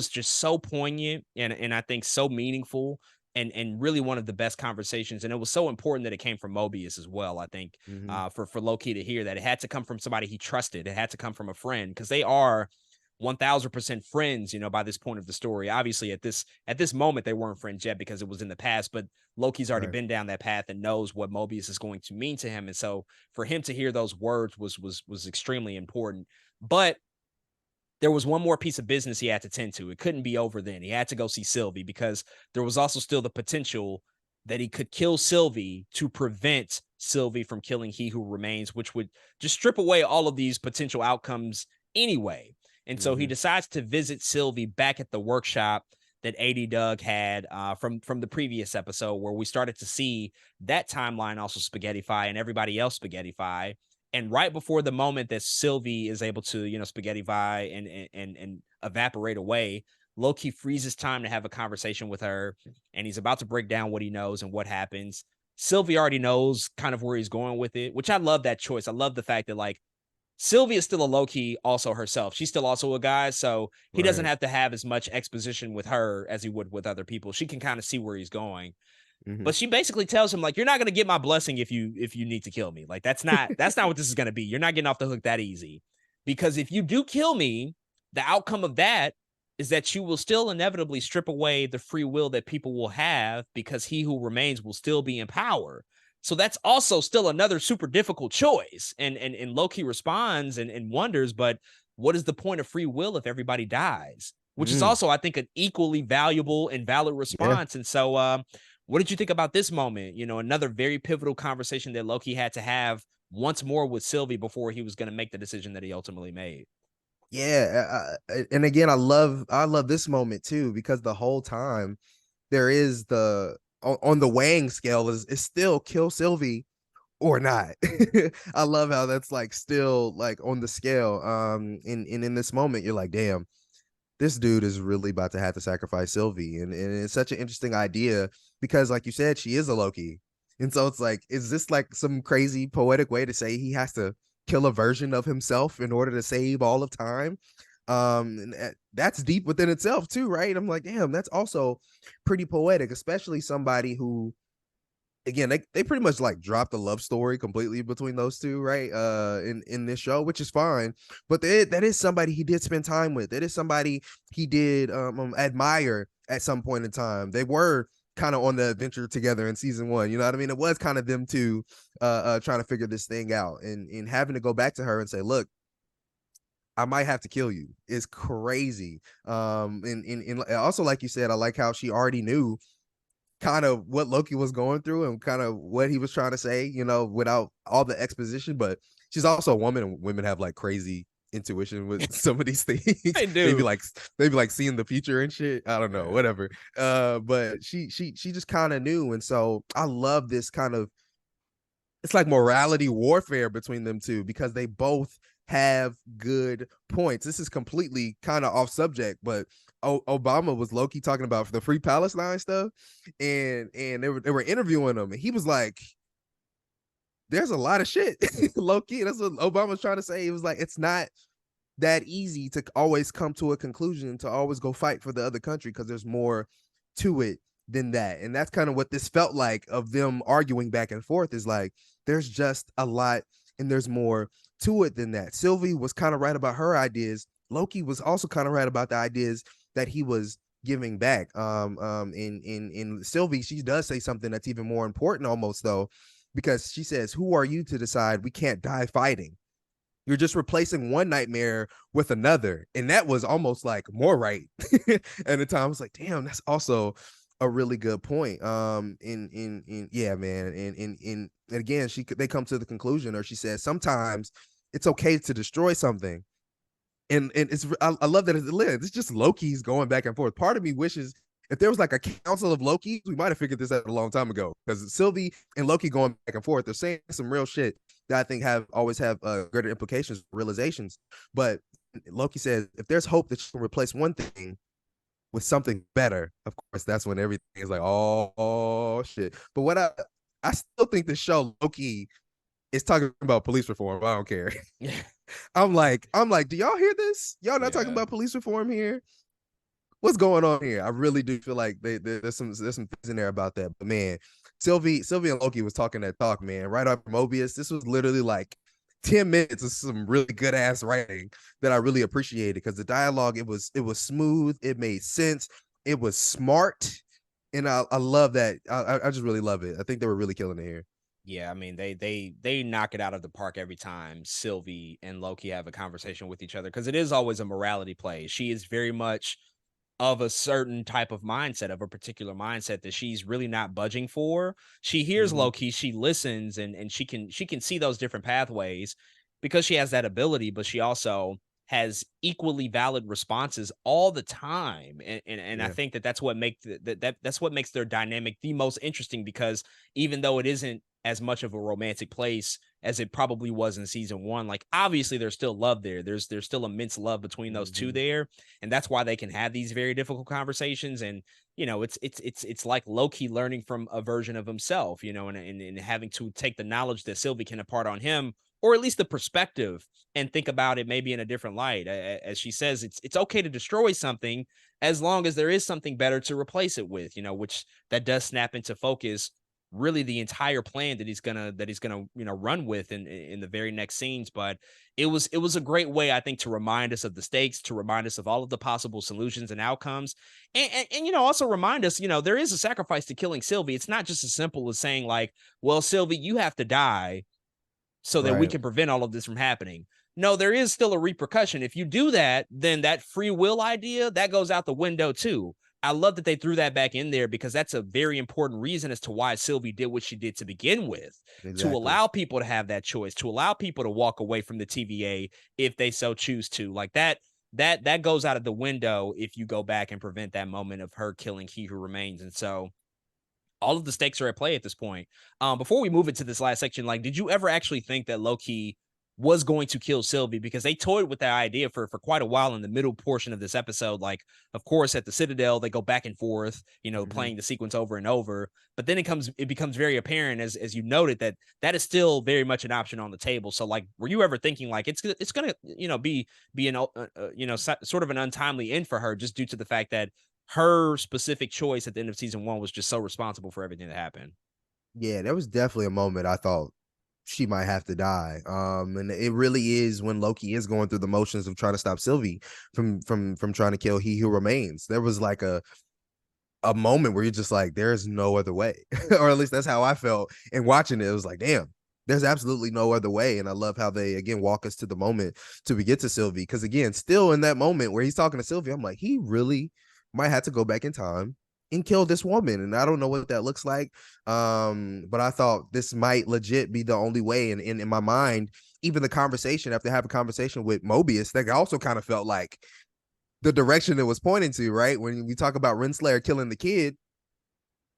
just so poignant and I think so meaningful and really one of the best conversations. And it was so important that it came from Mobius as well. I think Mm-hmm. for Loki to hear that it had to come from somebody he trusted. It had to come from a friend because they are 1000% friends, by this point of the story. Obviously, at this moment, they weren't friends yet because it was in the past, but Loki's already Right. been down that path and knows what Mobius is going to mean to him. And so for him to hear those words was extremely important. But there was one more piece of business he had to tend to. It couldn't be over then. He had to go see Sylvie because there was also still the potential that he could kill Sylvie to prevent Sylvie from killing He Who Remains, which would just strip away all of these potential outcomes anyway. And so he Mm-hmm. decides to visit Sylvie back at the workshop that AD Doug had from the previous episode, where we started to see that timeline also spaghettify and everybody else spaghettify. And right before the moment that Sylvie is able to, spaghettify and evaporate away, Loki freezes time to have a conversation with her, and he's about to break down what he knows and what happens. Sylvie already knows kind of where he's going with it, which I love that choice. I love the fact that like Sylvie is still a Loki also herself. She's still also a guy, so he doesn't Right. have to have as much exposition with her as he would with other people. She can kind of see where he's going. Mm-hmm. But she basically tells him like you're not going to get my blessing if you need to kill me. Like that's not what this is going to be. You're not getting off the hook that easy. Because if you do kill me, the outcome of that is that you will still inevitably strip away the free will that people will have because he who remains will still be in power. So that's also still another super difficult choice. And Loki responds and wonders, but what is the point of free will if everybody dies? Which is Mm, also, I think, an equally valuable and valid yeah. response. And so what did you think about this moment? Another very pivotal conversation that Loki had to have once more with Sylvie before he was going to make the decision that he ultimately made. Yeah. And again, I love this moment too, because the whole time there is on the weighing scale is still kill Sylvie or not. I love how that's like still like on the scale. In this moment, you're like, damn, this dude is really about to have to sacrifice Sylvie. And it's such an interesting idea because, like you said, she is a Loki. And so it's like, is this like some crazy poetic way to say he has to kill a version of himself in order to save all of time? And that's deep within itself, too, right? I'm like, damn, that's also pretty poetic, especially somebody who again they pretty much like dropped the love story completely between those two, right, in this show, which is fine, but that is somebody he did spend time with. That is somebody he did admire at some point in time. They were kind of on the adventure together in season one, you know what I mean? It was kind of them two trying to figure this thing out, and having to go back to her and say, look, I might have to kill you is crazy. And also, like you said, I like how she already knew kind of what Loki was going through and kind of what he was trying to say, without all the exposition. But she's also a woman, and women have like crazy intuition with some of these things. I maybe do. like maybe like seeing the future and shit. I don't know, Yeah. whatever. But she just kind of knew, and so I love this kind of, it's like morality warfare between them two because they both have good points. This is completely kind of off subject, but Obama was low key talking about the Free Palestine stuff, and they were interviewing him, and he was like, "There's a lot of shit, low key." That's what Obama was trying to say. He was like, "It's not that easy to always come to a conclusion, to always go fight for the other country, because there's more to it than that." And that's kind of what this felt like, of them arguing back and forth, is like there's just a lot and there's more to it than that. Sylvie was kind of right about her ideas. Loki was also kind of right about the ideas that he was giving back. In Sylvie, she does say something that's even more important almost though, because she says, "Who are you to decide we can't die fighting? You're just replacing one nightmare with another." And that was almost like more right. At the time, I was like, damn, that's also a really good point. In yeah, man. And again, they come to the conclusion, or she says, sometimes it's okay to destroy something. And I love that it's just Loki's going back and forth. Part of me wishes if there was like a council of Lokis, we might have figured this out a long time ago. Because Sylvie and Loki going back and forth, they're saying some real shit that I think have always have greater implications, realizations. But Loki says, if there's hope that you can replace one thing with something better, of course, that's when everything is like, oh shit. But what I still think the show Loki is talking about police reform. I don't care. Yeah. I'm like, do y'all hear this? Y'all not talking Yeah. about police reform here? What's going on here? I really do feel like there's some things in there about that. But man, Sylvie and Loki was talking that talk, man. Right up Mobius. This was literally like 10 minutes of some really good ass writing that I really appreciated, because the dialogue, it was smooth, it made sense, it was smart, and I love that. I just really love it. I think they were really killing it here. Yeah, I mean, they knock it out of the park every time Sylvie and Loki have a conversation with each other, because it is always a morality play. She is very much of a certain type of mindset, of a particular mindset that she's really not budging for. She hears Mm-hmm. Loki, she listens, and she can see those different pathways because she has that ability, but she also has equally valid responses all the time. And I Yeah. think that that's what that's what makes their dynamic the most interesting, because even though it isn't as much of a romantic place as it probably was in season 1, like obviously there's still love there. There's still immense love between those two Mm-hmm. there, and that's why they can have these very difficult conversations. And it's like Loki learning from a version of himself, and having to take the knowledge that Sylvie can impart on him, or at least the perspective, and think about it maybe in a different light. As she says, it's okay to destroy something as long as there is something better to replace it with, which that does snap into focus really the entire plan that he's gonna run with in the very next scenes. But it was a great way, I think, to remind us of the stakes, to remind us of all of the possible solutions and outcomes, and also remind us, there is a sacrifice to killing Sylvie. It's not just as simple as saying like, well, Sylvie, you have to die so that we Right. can prevent all of this from happening. No, there is still a repercussion. If you do that, then that free will idea that goes out the window too. I love that they threw that back in there, because that's a very important reason as to why Sylvie did what she did to begin with, to Exactly. allow people to have that choice, to allow people to walk away from the TVA if they so choose to. Like that goes out of the window if you go back and prevent that moment of her killing He Who Remains. And so all of the stakes are at play at this point. Before we move into this last section, like, did you ever actually think that Loki was going to kill Sylvie? Because they toyed with that idea for quite a while in the middle portion of this episode. Like, of course, at the Citadel, they go back and forth, Mm-hmm. playing the sequence over and over. But then it becomes very apparent, as you noted, that that is still very much an option on the table. So, like, were you ever thinking like it's gonna be an sort of an untimely end for her, just due to the fact that her specific choice at the end of season 1 was just so responsible for everything that happened? Yeah, there was definitely a moment I thought she might have to die. And it really is when Loki is going through the motions of trying to stop Sylvie from trying to kill He Who Remains. There was like a moment where you're just like, there's no other way. Or at least that's how I felt. And watching it, it was like, damn, there's absolutely no other way. And I love how they again walk us to the moment till we get to Sylvie. Because again, still in that moment where he's talking to Sylvie, I'm like, he really might have to go back in time and kill this woman. And I don't know what that looks like. But I thought this might legit be the only way. And in my mind, even the conversation, after having a conversation with Mobius, that also kind of felt like the direction it was pointing to, right? When we talk about Renslayer killing the kid,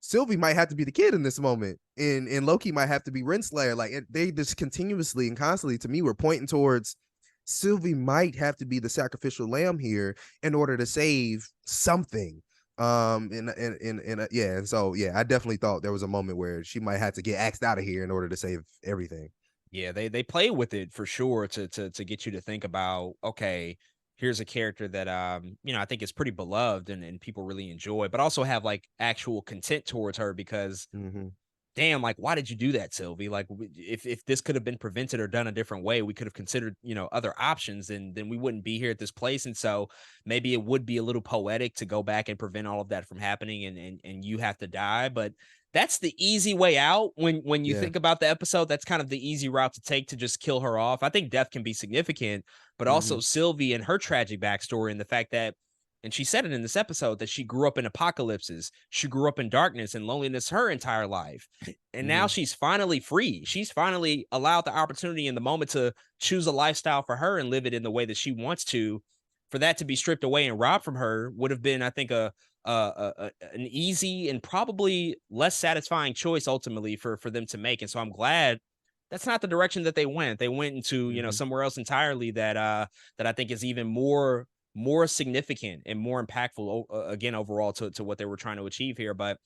Sylvie might have to be the kid in this moment, and Loki might have to be Renslayer. Like they just continuously and constantly, to me, were pointing towards Sylvie might have to be the sacrificial lamb here in order to save something. Yeah, and so yeah, I definitely thought there was a moment where she might have to get axed out of here in order to save everything. Yeah, they play with it for sure to get you to think about, okay, here's a character that I think is pretty beloved and people really enjoy, but also have like actual content towards her, because Mm-hmm. damn, like, why did you do that, Sylvie? Like, if this could have been prevented or done a different way, we could have considered, other options, and then we wouldn't be here at this place. And so maybe it would be a little poetic to go back and prevent all of that from happening, and you have to die. But that's the easy way out when you Yeah. think about the episode. That's kind of the easy route to take, to just kill her off. I think death can be significant, but also Mhm. Sylvie and her tragic backstory, and the fact that, and she said it in this episode, that she grew up in apocalypses. She grew up in darkness and loneliness her entire life. And now Mhm. she's finally free. She's finally allowed the opportunity in the moment to choose a lifestyle for her and live it in the way that she wants to. For that to be stripped away and robbed from her would have been, I think, an easy and probably less satisfying choice ultimately for them to make. And so I'm glad that's not the direction that they went. They went into, Mhm. somewhere else entirely, that I think is even more significant and more impactful, again, overall, to what they were trying to achieve here. But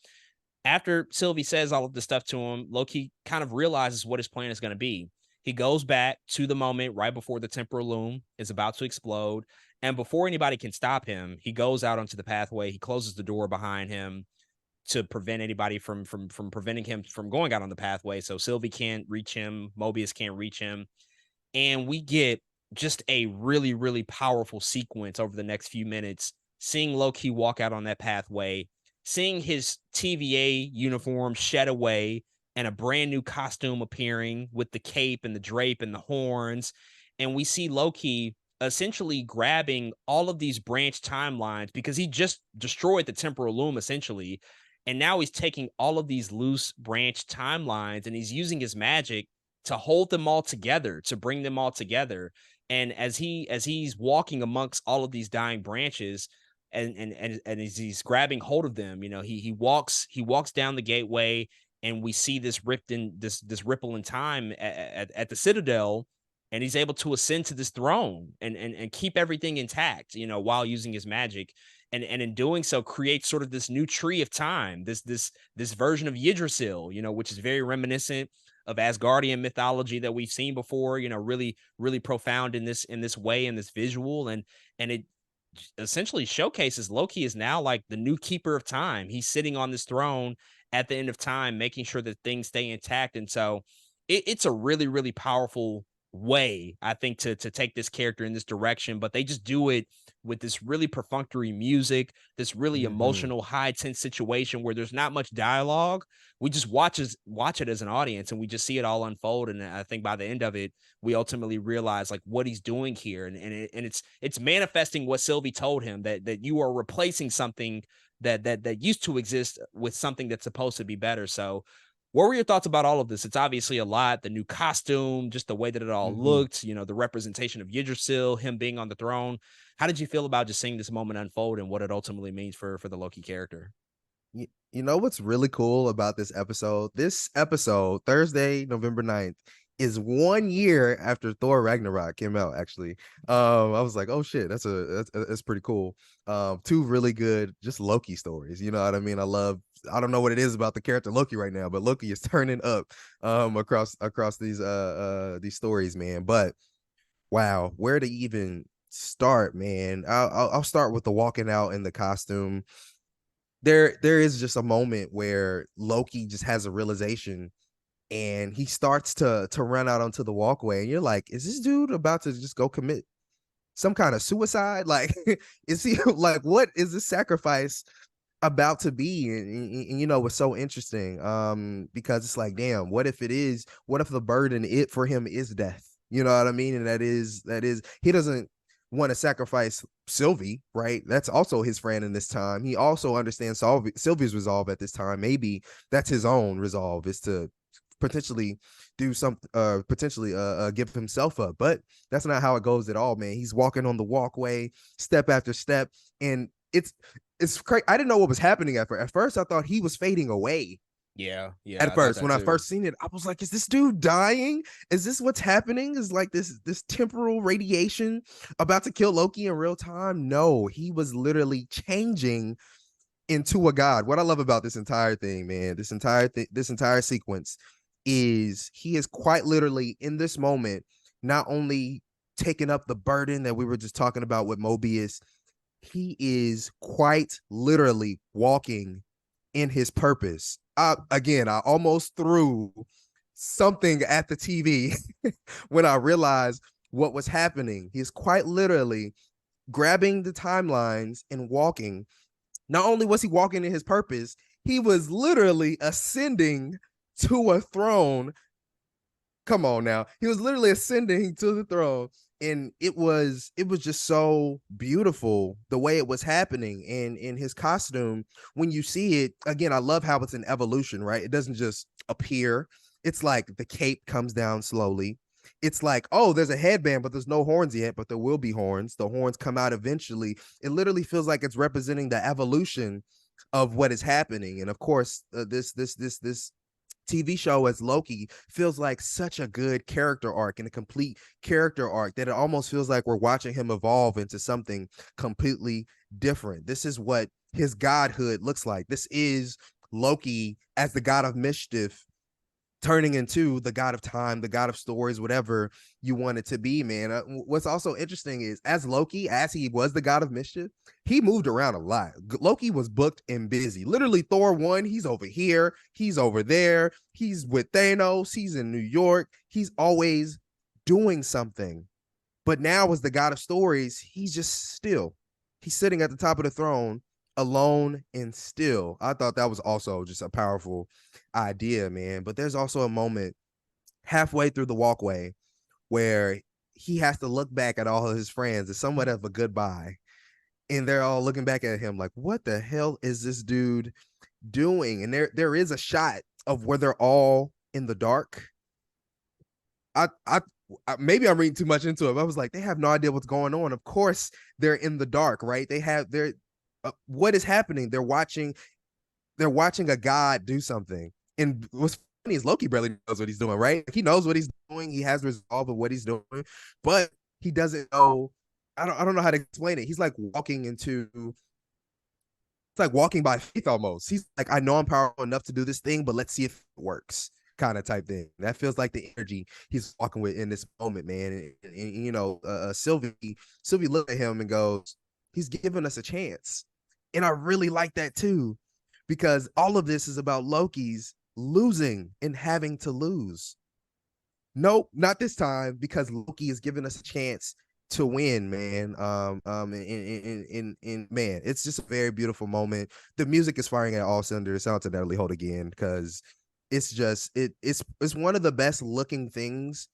after Sylvie says all of this stuff to him, Loki kind of realizes what his plan is going to be. He goes back to the moment right before the temporal loom is about to explode. And before anybody can stop him, he goes out onto the pathway. He closes the door behind him to prevent anybody from preventing him from going out on the pathway. So Sylvie can't reach him, Mobius can't reach him, and we get just a really, really powerful sequence over the next few minutes, seeing Loki walk out on that pathway, seeing his TVA uniform shed away and a brand new costume appearing with the cape and the drape and the horns. And we see Loki essentially grabbing all of these branch timelines because he just destroyed the temporal loom essentially. And now he's taking all of these loose branch timelines and he's using his magic to hold them all together, to bring them all together. And as he's walking amongst all of these dying branches, and as he's grabbing hold of them, he walks down the gateway, and we see this ripple in time at the Citadel, and he's able to ascend to this throne and keep everything intact, while using his magic. And in doing so, creates sort of this new tree of time, this version of Yggdrasil, which is very reminiscent of Asgardian mythology that we've seen before, really, really profound in this way, in this visual. And it essentially showcases Loki is now like the new keeper of time. He's sitting on this throne at the end of time, making sure that things stay intact. And so it's a really, really powerful way, I think, to take this character in this direction. But they just do it with this really perfunctory music, this really Mhm. emotional, high tense situation where there's not much dialogue. We just watch it as an audience, and we just see it all unfold. And I think by the end of it, we ultimately realize like what he's doing here, and it's manifesting what Sylvie told him, that you are replacing something that used to exist with something that's supposed to be better. So what were your thoughts about all of this? It's obviously a lot. The new costume, just the way that it all Mhm. looked, the representation of Yggdrasil, him being on the throne. How did you feel about just seeing this moment unfold and what it ultimately means for the Loki character? You know what's really cool about this episode? This episode, Thursday, November 9th, is 1 year after Thor Ragnarok came out, actually. I was like, oh shit, that's pretty cool. Two really good just Loki stories. You know what I mean? I don't know what it is about the character Loki right now, but Loki is turning up across these stories, man. But wow, where to even start, man? I'll start with the walking out in the costume. There is just a moment where Loki just has a realization and he starts to run out onto the walkway, and you're like, is this dude about to just go commit some kind of suicide? Like, is he like, what is this sacrifice about to be? And you know, what's so interesting, because it's like, damn, what if the burden it for him is death? You know what I mean? And that is he doesn't want to sacrifice Sylvie, right? That's also his friend in this time. He also understands Sylvie's resolve at this time. Maybe that's his own resolve, is to potentially do some potentially give himself up. But that's not how it goes at all, man. He's walking on the walkway step after step, and it's crazy. I didn't know what was happening at first. At first I thought he was fading away. Yeah, At I thought first, that when I too. first seen it, I was like, is this dude dying? Is this what's happening? Is like this temporal radiation about to kill Loki in real time? No, he was literally changing into a god. What I love about this entire thing, man, this entire sequence, is he is quite literally in this moment not only taking up the burden that we were just talking about with Mobius, he is quite literally walking in his purpose. I almost threw something at the TV when I realized what was happening. He's quite literally grabbing the timelines and walking. Not only was he walking in his purpose, he was literally ascending to a throne. Come on now. He was literally ascending to the throne. And it was just so beautiful the way it was happening. And in his costume, when you see it, again, I love how it's an evolution, right? It doesn't just appear. It's like the cape comes down slowly. It's like, oh, there's a headband, but there's no horns yet, but there will be horns. The horns come out eventually. It literally feels like it's representing the evolution of what is happening. And of course, this TV show as Loki feels like such a good character arc and a complete character arc that it almost feels like we're watching him evolve into something completely different. This is what his godhood looks like. This is Loki as the god of mischief turning into the god of time, the god of stories, whatever you want it to be, man. What's also interesting is as Loki, as he was the god of mischief, he moved around a lot. Loki was booked and busy. Literally, Thor 1, he's over here, he's over there, he's with Thanos, he's in New York, he's always doing something. But now, as the god of stories, he's just still. He's sitting at the top of the throne, alone and still. I thought that was also just a powerful idea, man. But there's also a moment halfway through the walkway where he has to look back at all of his friends as somewhat of a goodbye. And they're all looking back at him like, what the hell is this dude doing? And there is a shot of where they're all in the dark. I maybe I'm reading too much into it. But I was like, they have no idea what's going on. Of course, they're in the dark, right? They're what is happening? They're watching a god do something. And what's funny is Loki barely knows what he's doing, right? He knows what he's doing. He has resolve of what he's doing, but he doesn't know. I don't know how to explain it. He's like walking into it's like walking by faith almost. He's like, I know I'm powerful enough to do this thing, but let's see if it works, kind of type thing. That feels like the energy he's walking with in this moment, man. Sylvie looked at him and goes, he's giving us a chance. And I really like that too, because all of this is about Loki's losing and having to lose. Nope, not this time, because Loki is giving us a chance to win, man. And man, it's just a very beautiful moment. The music is firing at all cylinders. Shout out to Natalie Holt again, because it's one of the best looking things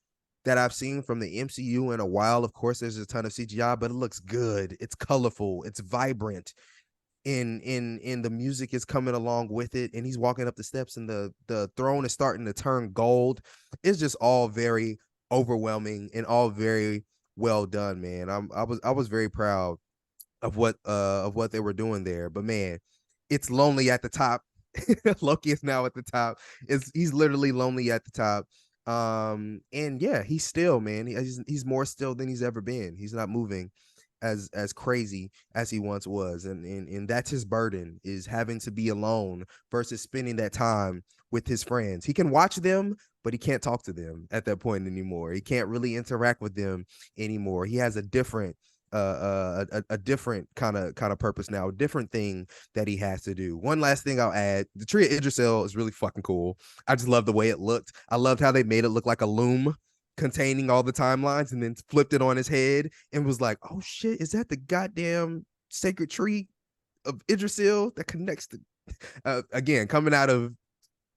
that I've seen from the MCU in a while. Of course, there's a ton of CGI, but it looks good. It's colorful. It's vibrant. In the music is coming along with it, and he's walking up the steps, and the throne is starting to turn gold. It's just all very overwhelming and all very well done, man. I was very proud of what they were doing there. But man, it's lonely at the top. Loki is now at the top. He's literally lonely at the top. And yeah, he's still, man. He's more still than he's ever been. He's not moving as crazy as he once was. And that's his burden, is having to be alone versus spending that time with his friends. He can watch them, but he can't talk to them at that point anymore. He can't really interact with them anymore. He has a different a different kind of purpose now, a different thing that he has to do. One last thing I'll add: the tree of Idrisil is really fucking cool. I just love the way it looked. I loved how they made it look like a loom containing all the timelines, and then flipped it on his head and was like, "Oh shit, is that the goddamn sacred tree of Idrisil that connects to?" Again, coming out of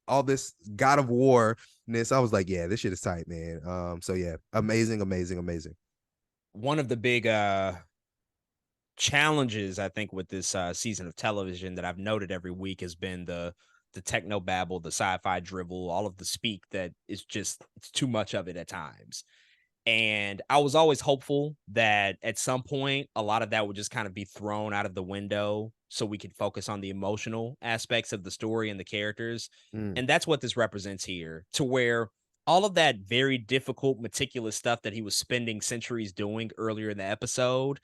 all this God of Warness, I was like, "Yeah, this shit is tight, man." So yeah, amazing, amazing, amazing. One of the big challenges I think with this season of television that I've noted every week has been the techno babble, the sci-fi drivel, all of the speak that is just it's too much of it at times. And I was always hopeful that at some point a lot of that would just kind of be thrown out of the window so we could focus on the emotional aspects of the story and the characters. Mm. And that's what this represents here, to where all of that very difficult, meticulous stuff that he was spending centuries doing earlier in the episode,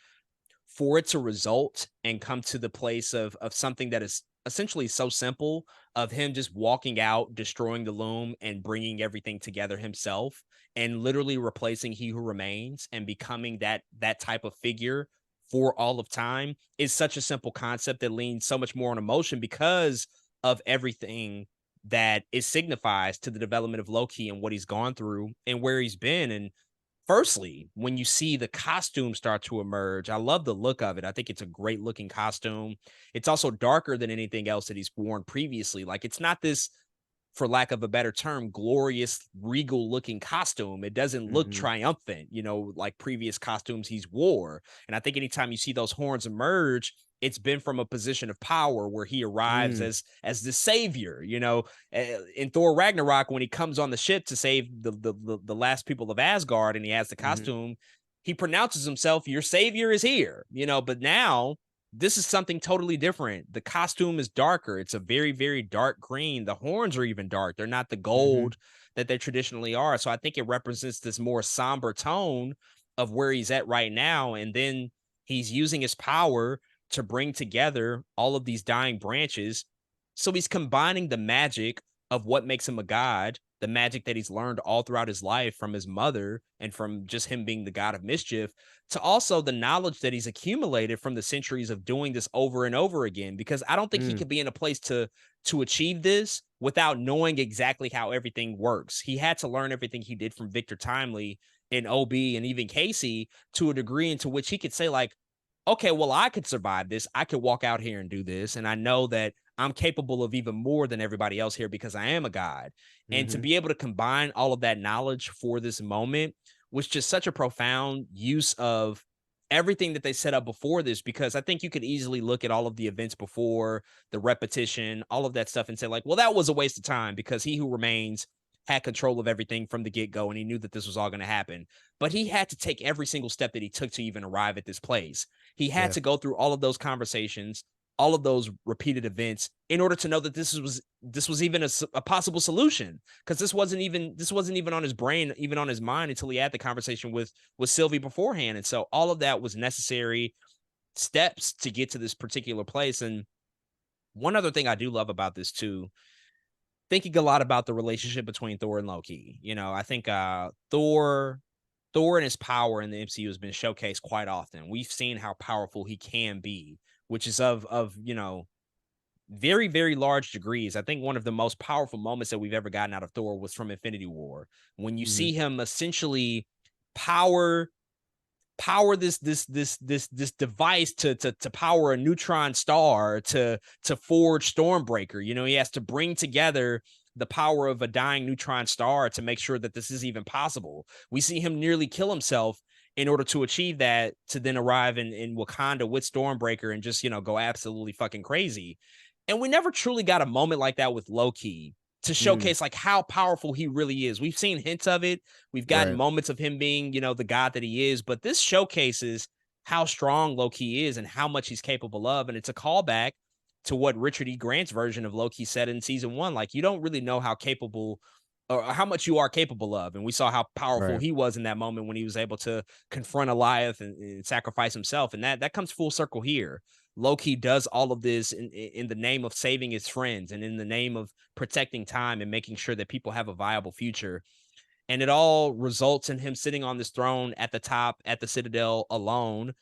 for it to result and come to the place of something that is essentially so simple, of him just walking out, destroying the loom and bringing everything together himself, and literally replacing He Who Remains and becoming that type of figure for all of time, is such a simple concept that leans so much more on emotion because of everything that it signifies to the development of Loki and what he's gone through and where he's been. And firstly, when you see the costume start to emerge, I love the look of it. I think it's a great looking costume. It's also darker than anything else that he's worn previously. Like, it's not this, for lack of a better term, glorious, regal looking costume. It doesn't look Mhm. triumphant, like previous costumes he's wore. And I think anytime you see those horns emerge, it's been from a position of power where he arrives Mm. as the savior. In Thor Ragnarok, when he comes on the ship to save the last people of Asgard, and he has the Mhm. costume, he pronounces himself, "Your savior is here." But now this is something totally different. The costume is darker. It's a very, very dark green. The horns are even dark. They're not the Mhm. gold that they traditionally are. So I think it represents this more somber tone of where he's at right now. And then he's using his power to bring together all of these dying branches. So he's combining the magic of what makes him a god, the magic that he's learned all throughout his life from his mother and from just him being the god of mischief, to also the knowledge that he's accumulated from the centuries of doing this over and over again. Because I don't think he Mm. could be in a place to achieve this without knowing exactly how everything works. He had to learn everything he did from Victor Timely and OB and even Casey to a degree into which he could say, like, okay, well, I could survive this. I could walk out here and do this. And I know that I'm capable of even more than everybody else here because I am a god. And to Mhm. be able to combine all of that knowledge for this moment was just such a profound use of everything that they set up before this. Because I think you could easily look at all of the events before, the repetition, all of that stuff, and say, like, well, that was a waste of time because he who remains had control of everything from the get-go and he knew that this was all going to happen. But he had to take every single step that he took to even arrive at this place. He had Yeah. to go through all of those conversations, all of those repeated events in order to know that this was even a possible solution, because this wasn't even on his brain, even on his mind, until he had the conversation with Sylvie beforehand. And so all of that was necessary steps to get to this particular place. And one other thing I do love about this too, thinking a lot about the relationship between Thor and Loki. I think Thor and his power in the MCU has been showcased quite often. We've seen how powerful he can be, which is of very, very large degrees. I think one of the most powerful moments that we've ever gotten out of Thor was from Infinity War, when you Mhm. see him essentially power this device to power a neutron star to forge Stormbreaker. He has to bring together the power of a dying neutron star to make sure that this is even possible. We see him nearly kill himself in order to achieve that, to then arrive in Wakanda with Stormbreaker and just, go absolutely fucking crazy. And we never truly got a moment like that with Loki to Mm. showcase like how powerful he really is. We've seen hints of it. We've gotten Right. moments of him being, the god that he is, but this showcases how strong Loki is and how much he's capable of. And it's a callback to what Richard E. Grant's version of Loki said in season one. Like, you don't really know how capable or how much you are capable of. And we saw how powerful Right. he was in that moment when he was able to confront Goliath and sacrifice himself. And that comes full circle here. Loki does all of this in the name of saving his friends and in the name of protecting time and making sure that people have a viable future. And it all results in him sitting on this throne at the top at the Citadel alone.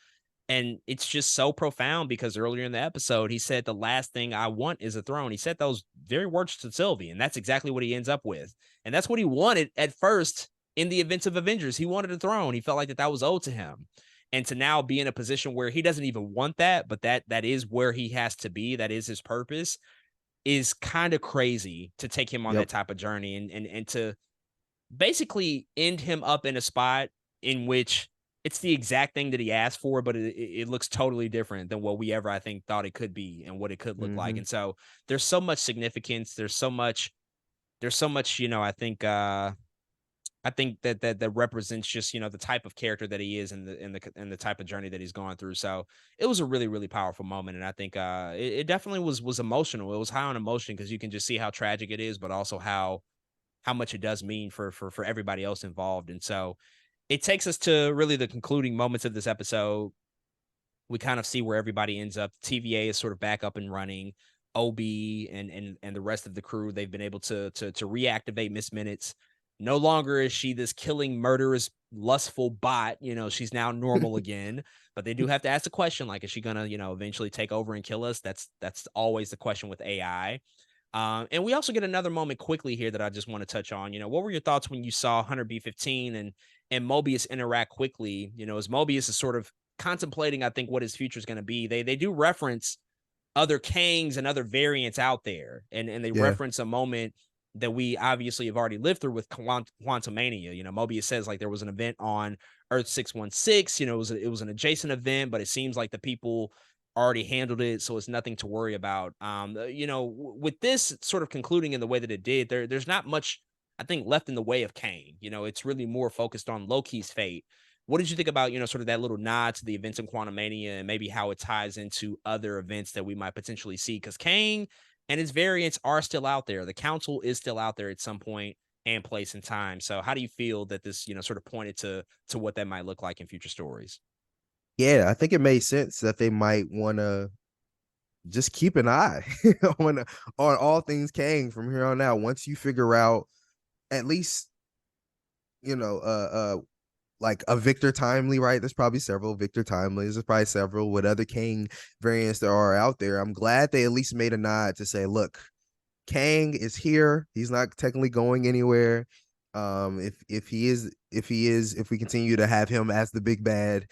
And it's just so profound because earlier in the episode, he said, "The last thing I want is a throne." He said those very words to Sylvie, and that's exactly what he ends up with. And that's what he wanted at first in the events of Avengers. He wanted a throne. He felt like that was owed to him. And to now be in a position where he doesn't even want that, but that is where he has to be, that is his purpose, is kind of crazy to take him on that Yep. type of journey and to basically end him up in a spot in which it's the exact thing that he asked for, but it looks totally different than what we ever, I think, thought it could be and what it could look like. Mhm. And so there's so much significance. There's so much, I think that represents just, the type of character that he is and the type of journey that he's going through. So it was a really, really powerful moment. And I think it definitely was emotional. It was high on emotion because you can just see how tragic it is, but also how much it does mean for everybody else involved. And so it takes us to really the concluding moments of this episode. We kind of see where everybody ends up. TVA is sort of back up and running. OB and the rest of the crew, they've been able to reactivate Miss Minutes. No longer is she this killing, murderous, lustful bot. She's now normal again. But they do have to ask the question, like, is she gonna, eventually take over and kill us? That's always the question with AI. And we also get another moment quickly here that I just want to touch on. What were your thoughts when you saw Hunter B-15 and Mobius interact quickly? As Mobius is sort of contemplating, I think, what his future is going to be. They do reference other Kangs and other variants out there, and they Yeah, reference a moment that we obviously have already lived through with Quantum Mania. Mobius says like there was an event on Earth 616. It was an adjacent event, but it seems like the people already handled it, so it's nothing to worry about. With this sort of concluding in the way that it did, there's not much I think left in the way of Kang. It's really more focused on Loki's fate. What did you think about, sort of that little nod to the events in Quantum Mania and maybe how it ties into other events that we might potentially see? Because Kang and his variants are still out there. The council is still out there at some point and place and time. So how do you feel that this, sort of pointed to what that might look like in future stories? yeah. I think it made sense that they might want to just keep an eye on on all things Kang from here on out. Once you figure out at least, you know, like a Victor Timely, right? There's probably several Victor Timely's. There's probably several with other Kang variants that are out there. I'm glad they at least made a nod to say, look, Kang is here. He's not technically going anywhere. If we continue to have him as the big bad,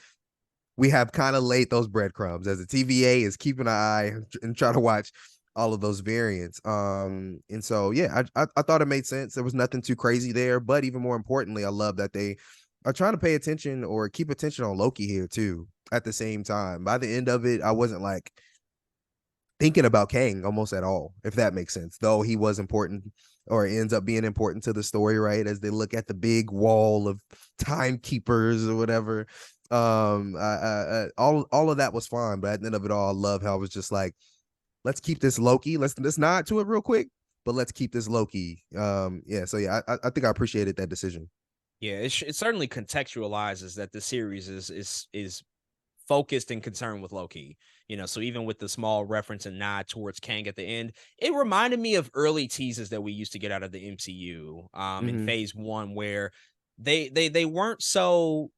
we have kind of laid those breadcrumbs as the TVA is keeping an eye and trying to watch all of those variants. And so yeah, I thought it made sense. There was nothing too crazy there, but even more importantly, I love that they are trying to pay attention or keep attention on Loki here too. At the same time, by the end of it, I wasn't like thinking about Kang almost at all, if that makes sense. Though he was important or ends up being important to the story, right? As they look at the big wall of timekeepers or whatever. All of that was fine, but at the end of it all, I love how it was just like, let's keep this Loki. Let's nod to it real quick, but let's keep this Loki. Yeah. So yeah, I think I appreciated that decision. Yeah, it certainly contextualizes that the series is focused and concerned with Loki. So even with the small reference and nod towards Kang at the end, it reminded me of early teases that we used to get out of the MCU in Mm-hmm. phase 1 where they weren't so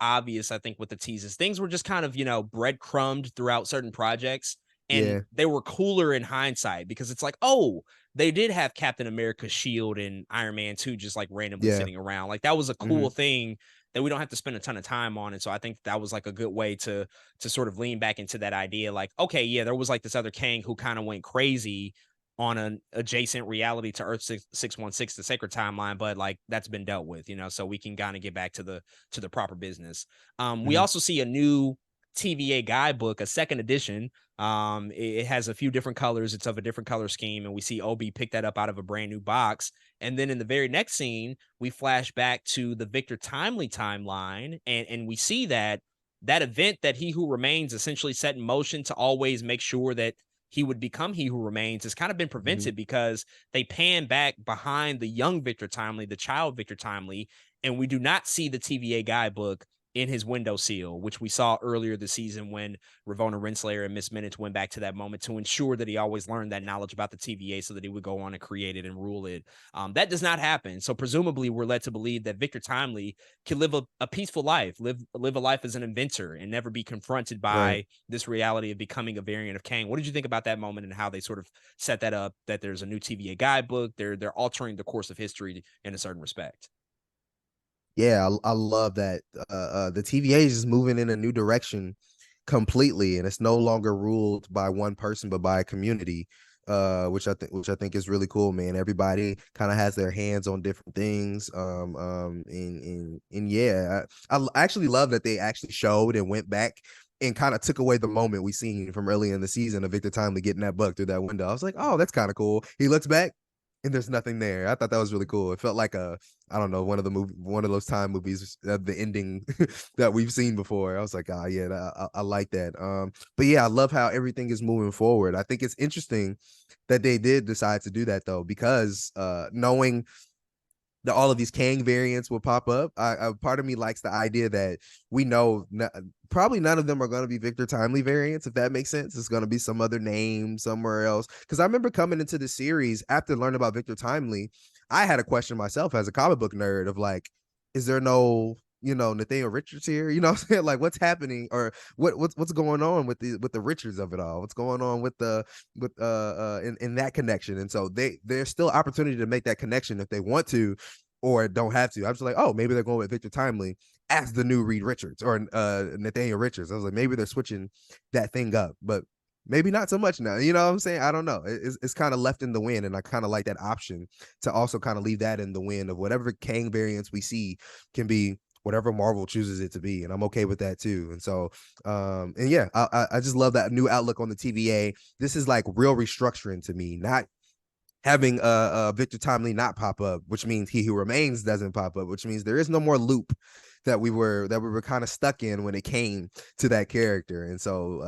obvious, I think, with the teases. Things were just kind of, breadcrumbed throughout certain projects. And Yeah. they were cooler in hindsight because it's like, oh, they did have Captain America's shield and Iron Man 2 just like randomly Yeah. sitting around. Like that was a Mm-hmm. cool thing that we don't have to spend a ton of time on. And so I think that was like a good way to sort of lean back into that idea. Like, okay, yeah, there was like this other Kang who kind of went crazy on an adjacent reality to Earth 616, the sacred timeline, but like that's been dealt with, so we can kind of get back to the proper business. We Mm-hmm. also see a new TVA guidebook, a second edition. It has a few different colors. It's of a different color scheme, and we see Obi pick that up out of a brand new box. And then in the very next scene, we flash back to the Victor Timely timeline, and we see that event that He Who Remains essentially set in motion to always make sure that he would become He Who Remains has kind of been Mm-hmm. prevented because they pan back behind the young Victor Timely, the child Victor Timely, and we do not see the TVA guidebook in his window seal, which we saw earlier this season when Ravonna Renslayer and Miss Minutes went back to that moment to ensure that he always learned that knowledge about the TVA so that he would go on and create it and rule it. That does not happen. So presumably we're led to believe that Victor Timely can live a peaceful life, live a life as an inventor and never be confronted Right. by this reality of becoming a variant of Kang. What did you think about that moment and how they sort of set that up, that there's a new TVA guidebook, they're altering the course of history in a certain respect? Yeah, I love that. The TVA is just moving in a new direction completely, and it's no longer ruled by one person but by a community. Which I think is really cool, man. Everybody kind of has their hands on different things. And yeah, I actually love that they actually showed and went back and kind of took away the moment we seen from early in the season of Victor Timely getting that bug through that window. I was like, oh, that's kind of cool. He looks back and there's nothing there. I thought that was really cool. It felt like I don't know, one of those time movies, the ending that we've seen before. I was like, ah, yeah, I like that. But yeah, I love how everything is moving forward. I think it's interesting that they did decide to do that though, because knowing that all of these Kang variants will pop up. Part of me likes the idea that we know probably none of them are going to be Victor Timely variants, if that makes sense. It's going to be some other name somewhere else. Because I remember coming into the series after learning about Victor Timely, I had a question myself as a comic book nerd of like, is there no Nathaniel Richards here? You know what I'm saying? Like what's happening, or what's going on with the Richards of it all? What's going on with in that connection? And so there's still opportunity to make that connection if they want to or don't have to. I was like, oh, maybe they're going with Victor Timely as the new Reed Richards or Nathaniel Richards. I was like, maybe they're switching that thing up, but maybe not so much now. You know what I'm saying? I don't know. It's kind of left in the wind, and I kind of like that option to also kind of leave that in the wind of whatever Kang variants we see can be whatever Marvel chooses it to be, and I'm okay with that too. And so, and yeah, I just love that new outlook on the TVA. This is like real restructuring to me, not having Victor Timely not pop up, which means He Who Remains doesn't pop up, which means there is no more loop that we were kind of stuck in when it came to that character. And so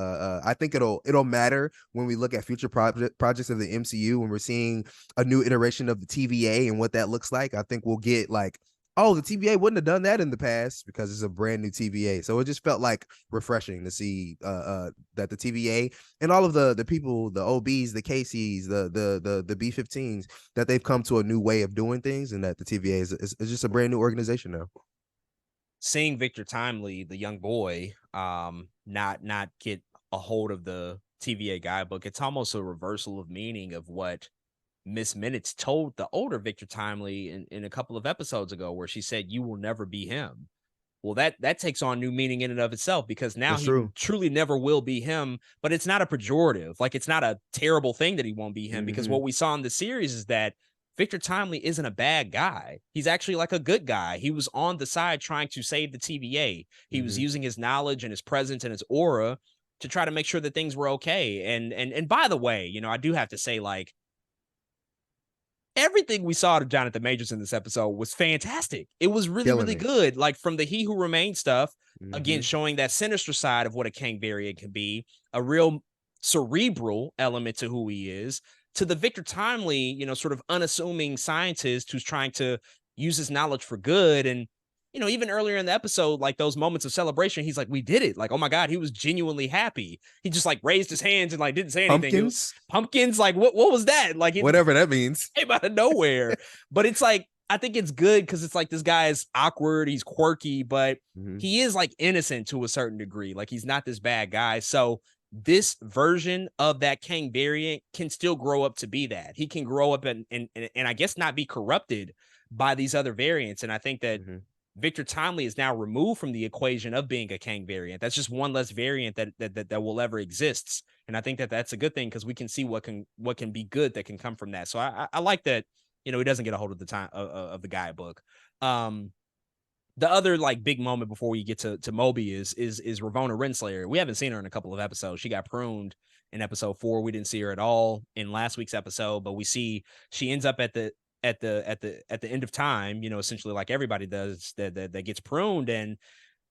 I think it'll matter when we look at future projects of the MCU, when we're seeing a new iteration of the TVA and what that looks like. I think we'll get like, oh, the TVA wouldn't have done that in the past because it's a brand new TVA. So it just felt like refreshing to see that the TVA and all of the people, the OBs, the KCs, the B-15s, that they've come to a new way of doing things, and that the TVA is just a brand new organization now. Seeing Victor Timely, the young boy, not get a hold of the TVA guidebook, it's almost a reversal of meaning of what Miss Minutes told the older Victor Timely in a couple of episodes ago, where she said, "You will never be him." Well, that takes on new meaning in and of itself, because now That's he true. truly never will be him, but it's not a pejorative. Like, it's not a terrible thing that he won't be him, because Mm-hmm. what we saw in the series is that Victor Timely isn't a bad guy. He's actually like a good guy. He was on the side trying to save the TVA. He was Mm-hmm. using his knowledge and his presence and his aura to try to make sure that things were okay. And by the way, I do have to say, like, everything we saw of Jonathan Majors in this episode was fantastic. It was really, Killing really it. good. Like, from the He Who Remains stuff, Mm-hmm. again, showing that sinister side of what a Kang variant can be, a real cerebral element to who he is, to the Victor Timely, sort of unassuming scientist who's trying to use his knowledge for good. And, even earlier in the episode, like those moments of celebration, he's like, "We did it." Like, oh my God, he was genuinely happy. He just like raised his hands and like didn't say anything. It was Pumpkins, pumpkins. Like, what was that? Like, it whatever that means. came out of nowhere. But it's like, I think it's good because it's like, this guy is awkward, he's quirky, but Mm-hmm. he is like innocent to a certain degree. Like, he's not this bad guy. So this version of that Kang variant can still grow up to be that. He can grow up and I guess not be corrupted by these other variants. And I think that Mm-hmm. Victor Timely is now removed from the equation of being a Kang variant. That's just one less variant that will ever exist. And I think that that's a good thing, because we can see what can be good that can come from that. So I like that. He doesn't get a hold of the time of the guidebook. Um, the other like big moment before we get to Moby is Ravonna Renslayer. We haven't seen her in a couple of episodes. She got pruned in episode 4. We didn't see her at all in last week's episode, but we see she ends up at the end of time, essentially like everybody does that gets pruned. And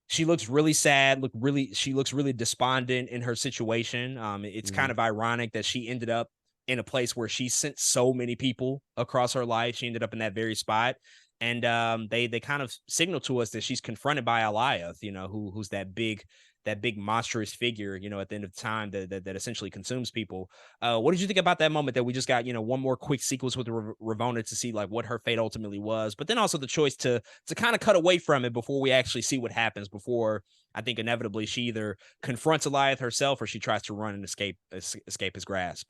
she looks really sad, she looks really despondent in her situation. It's Mm-hmm. kind of ironic that she ended up in a place where she sent so many people across her life. She ended up in that very spot. And they kind of signal to us that she's confronted by Alioth, who's that big monstrous figure, at the end of time that essentially consumes people. What did you think about that moment that we just got, one more quick sequence with Ravonna to see like what her fate ultimately was, but then also the choice to kind of cut away from it before we actually see what happens, before I think inevitably she either confronts Alioth herself or she tries to run and escape his grasp.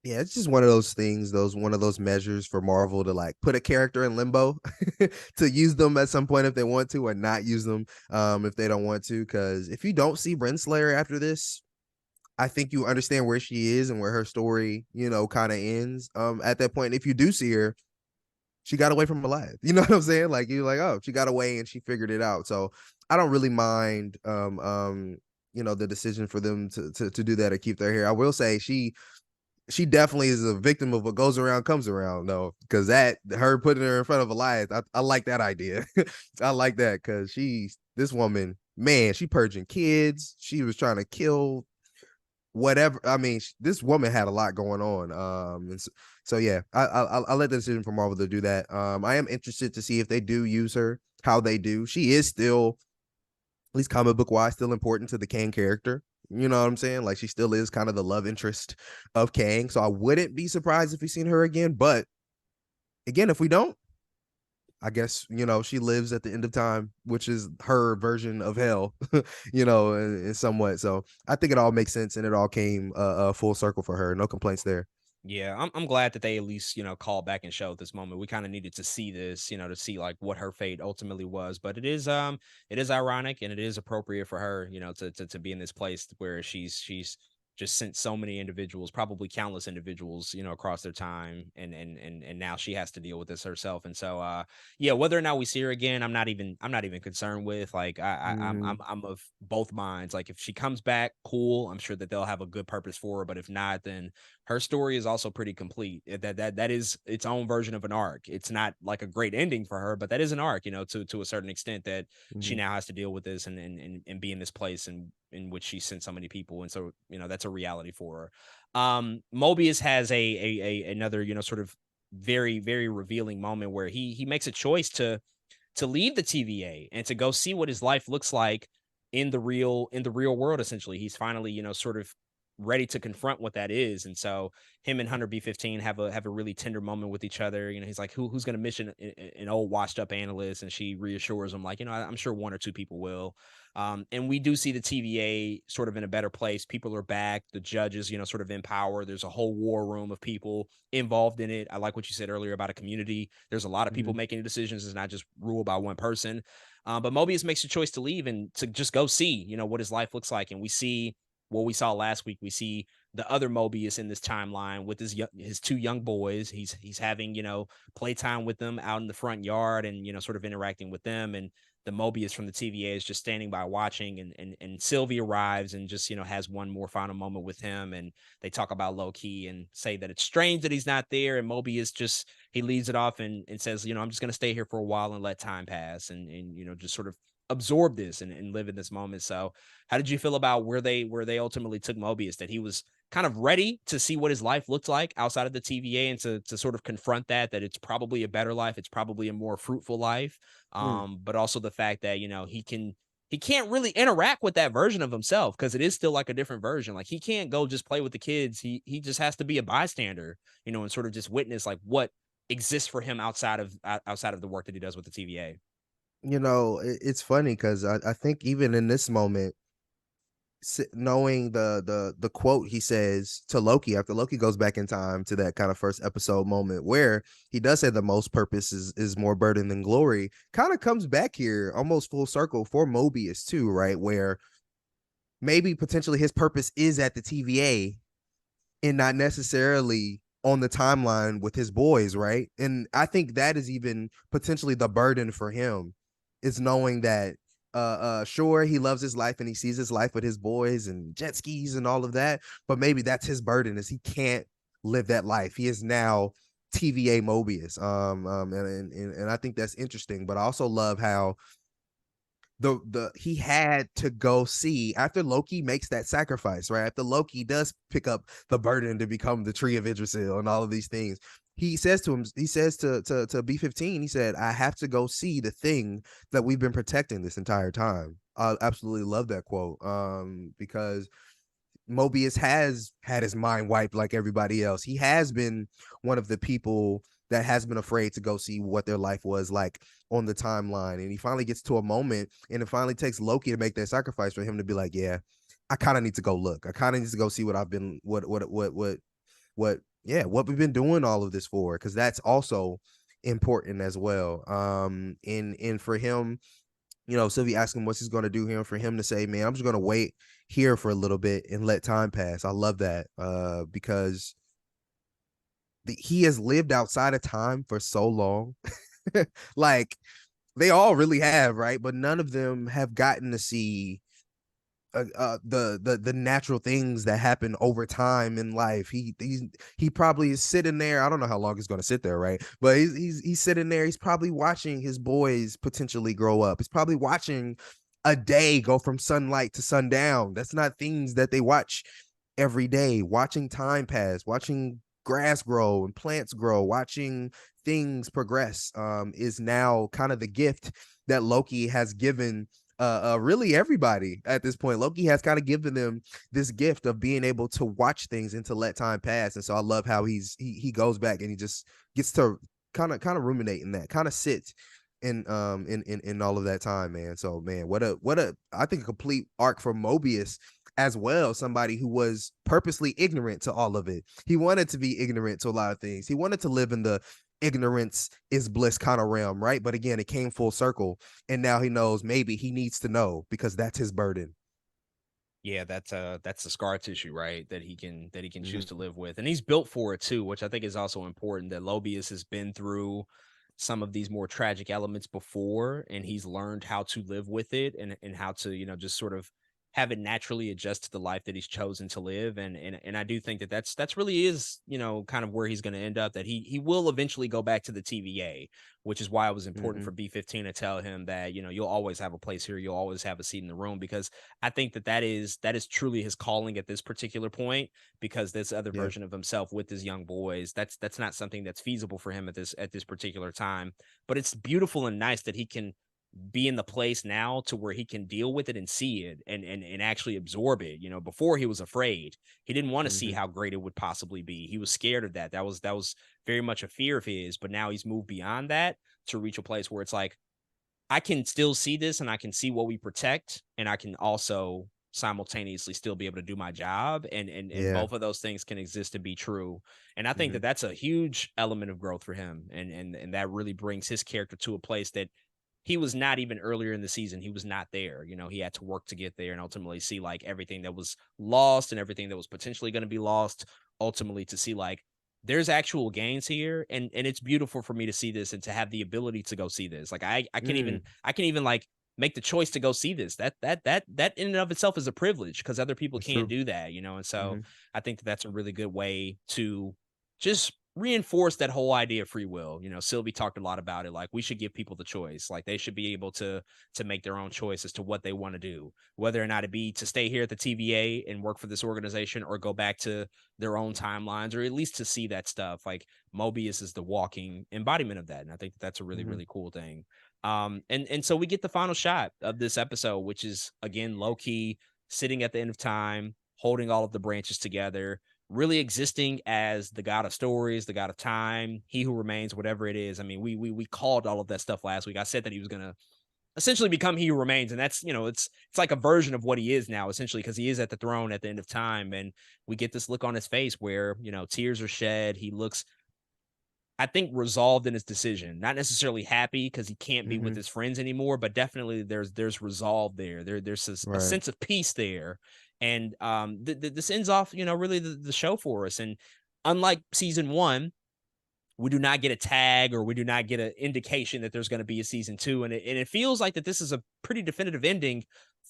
Yeah, it's just one of those things, one of those measures for Marvel to like put a character in limbo to use them at some point if they want to, or not use them if they don't want to. Because if you don't see Renslayer after this, I think you understand where she is and where her story, kind of ends. At that point, if you do see her, she got away from alive. You know what I'm saying? Like you're like, oh, she got away and she figured it out. So I don't really mind the decision for them to do that or keep their hair. I will say she definitely is a victim of what goes around comes around, though, because that her putting her in front of Elias, I like that idea. I like that because this woman, man, she purging kids. She was trying to kill whatever. I mean, this woman had a lot going on. So yeah, I let the decision for Marvel to do that. I am interested to see if they do use her, how they do. She is still, at least comic book wise, still important to the Kang character. You know what I'm saying? Like she still is kind of the love interest of Kang. So I wouldn't be surprised if we seen her again. But again, if we don't, I guess, she lives at the end of time, which is her version of hell, in somewhat. So I think it all makes sense and it all came full circle for her. No complaints there. Yeah, I'm glad that they at least, called back and showed this moment. We kind of needed to see this, to see like what her fate ultimately was. But it is ironic and it is appropriate for her, to be in this place where she's just sent so many individuals, probably countless individuals, across their time, and now she has to deal with this herself. And so yeah, whether or not we see her again, I'm not even concerned with. Like Hmm. I'm of both minds. Like if she comes back, cool. I'm sure that they'll have a good purpose for her. But if not, then her story is also pretty complete. That is its own version of an arc. It's not like a great ending for her, but that is an arc, to a certain extent that she Hmm. now has to deal with this and be in this place in which she sent so many people. And so, that's a reality for her. Mobius has another, sort of very, very revealing moment where he makes a choice to leave the TVA and to go see what his life looks like in the real world. Essentially, he's finally, sort of ready to confront what that is. And so him and Hunter B-15 have a really tender moment with each other. He's like, who's going to mission an old washed up analyst? And she reassures him like, I'm sure one or two people will. And we do see the TVA sort of in a better place. People are back. The judges, sort of in power. There's a whole war room of people involved in it. I like what you said earlier about a community. There's a lot of people Hmm. making decisions. It's not just ruled by one person. But Mobius makes a choice to leave and to just go see, what his life looks like. And we see what we saw last week. We see the other Mobius in this timeline with his two young boys. He's having, playtime with them out in the front yard and, sort of interacting with them. And the Mobius from the TVA is just standing by watching, and Sylvie arrives and just, has one more final moment with him. And they talk about Loki and say that it's strange that he's not there. And Mobius just he leads it off and says, I'm just gonna stay here for a while and let time pass and just sort of absorb this and live in this moment. So how did you feel about where they ultimately took Mobius? That he was kind of ready to see what his life looked like outside of the TVA and to sort of confront that it's probably a better life, it's probably a more fruitful life. But also the fact that he can't really interact with that version of himself because it is still like a different version. Like he can't go just play with the kids. He just has to be a bystander, and sort of just witness like what exists for him outside of the work that he does with the TVA. It's funny because I think even in this moment, knowing the quote he says to Loki after Loki goes back in time to that kind of first episode moment where he does say the most purpose is more burden than glory, kind of comes back here almost full circle for Mobius too, right? Where maybe potentially his purpose is at the TVA and not necessarily on the timeline with his boys, right? And I think that is even potentially the burden for him, is knowing that sure, he loves his life and he sees his life with his boys and jet skis and all of that, but maybe that's his burden, is he can't live that life. He is now TVA Mobius. And I think that's interesting, but I also love how the he had to go see after Loki makes that sacrifice, right? After Loki does pick up the burden to become the Tree of Yggdrasil and all of these things, he says to B-15, he said, I have to go see the thing that we've been protecting this entire time. I absolutely love that quote. Because Mobius has had his mind wiped like everybody else. He has been one of the people that has been afraid to go see what their life was like on the timeline. And he finally gets to a moment, and it finally takes Loki to make that sacrifice for him to be like, yeah, I kind of need to go look. I kind of need to go see what I've been, yeah, what we've been doing all of this for, because that's also important as well. And for him, Sylvie asked him what's he's going to do here, and for him to say, man, I'm just going to wait here for a little bit and let time pass. I love that because he has lived outside of time for so long. Like, they all really have, right? But none of them have gotten to see the natural things that happen over time in life. He probably is sitting there. I don't know how long he's going to sit there, right? But he's sitting there. He's probably watching his boys potentially grow up. He's probably watching a day go from sunlight to sundown. That's not things that they watch every day. Watching time pass, watching grass grow and plants grow, watching things progress is now kind of the gift that Loki has given really everybody at this point. Loki has kind of given them this gift of being able to watch things and to let time pass. And so I love how he goes back and he just gets to kind of ruminate in that, kind of sit in all of that time, man. So man, what a I think a complete arc for Mobius as well. Somebody who was purposely ignorant to all of it. He wanted to be ignorant to a lot of things. He wanted to live in the ignorance is bliss kind of realm, right? But again, it came full circle, and now he knows maybe he needs to know because that's his burden. Yeah, that's the scar tissue, right? That he can choose to Mm-hmm. live with. And he's built for it too, which I think is also important that Lobius has been through some of these more tragic elements before and he's learned how to live with it and how to, just sort of have it naturally adjust to the life that he's chosen to live. And I do think that that's really is, kind of where he's going to end up, that he will eventually go back to the TVA, which is why it was important Mm-hmm. for B-15 to tell him that, you'll always have a place here, you'll always have a seat in the room, because I think that is truly his calling at this particular point, because this other Yeah. version of himself with his young boys, that's not something that's feasible for him at this particular time. But it's beautiful and nice that he can be in the place now to where he can deal with it and see it and actually absorb it. Before he was afraid. He didn't want to see Mm-hmm. how great it would possibly be. He was scared of that. That was very much a fear of his, but now he's moved beyond that to reach a place where it's like, I can still see this and I can see what we protect, and I can also simultaneously still be able to do my job, and Yeah. both of those things can exist and be true. And I think Mm-hmm. that that's a huge element of growth for him, and that really brings his character to a place that he was not even earlier in the season. He was not there. He had to work to get there and ultimately see like everything that was lost and everything that was potentially going to be lost, ultimately to see like there's actual gains here, and it's beautiful for me to see this and to have the ability to go see this. Like I can even like make the choice to go see this. That in and of itself is a privilege, because other people That's can't true. do that, and so Mm-hmm. I think that that's a really good way to just reinforce that whole idea of free will. Sylvie talked a lot about it. Like, we should give people the choice. Like, they should be able to make their own choice as to what they want to do, whether or not it be to stay here at the TVA and work for this organization, or go back to their own timelines, or at least to see that stuff. Like, Mobius is the walking embodiment of that, and I think that's a really Mm-hmm. really cool thing. And so we get the final shot of this episode, which is again Loki sitting at the end of time, holding all of the branches together, really existing as the god of stories, the god of time, he who remains, whatever it is. I mean, we called all of that stuff last week. I said that he was gonna essentially become he who remains, and that's, it's like a version of what he is now, essentially, because he is at the throne at the end of time, and we get this look on his face where tears are shed. He looks, I think, resolved in his decision, not necessarily happy because he can't be with Mm-hmm. his friends anymore, but definitely there's resolve there. There's a Right. sense of peace there, and this ends off, really the show for us. And unlike season one, we do not get a tag, or we do not get an indication that there's going to be a season two. And it feels like that this is a pretty definitive ending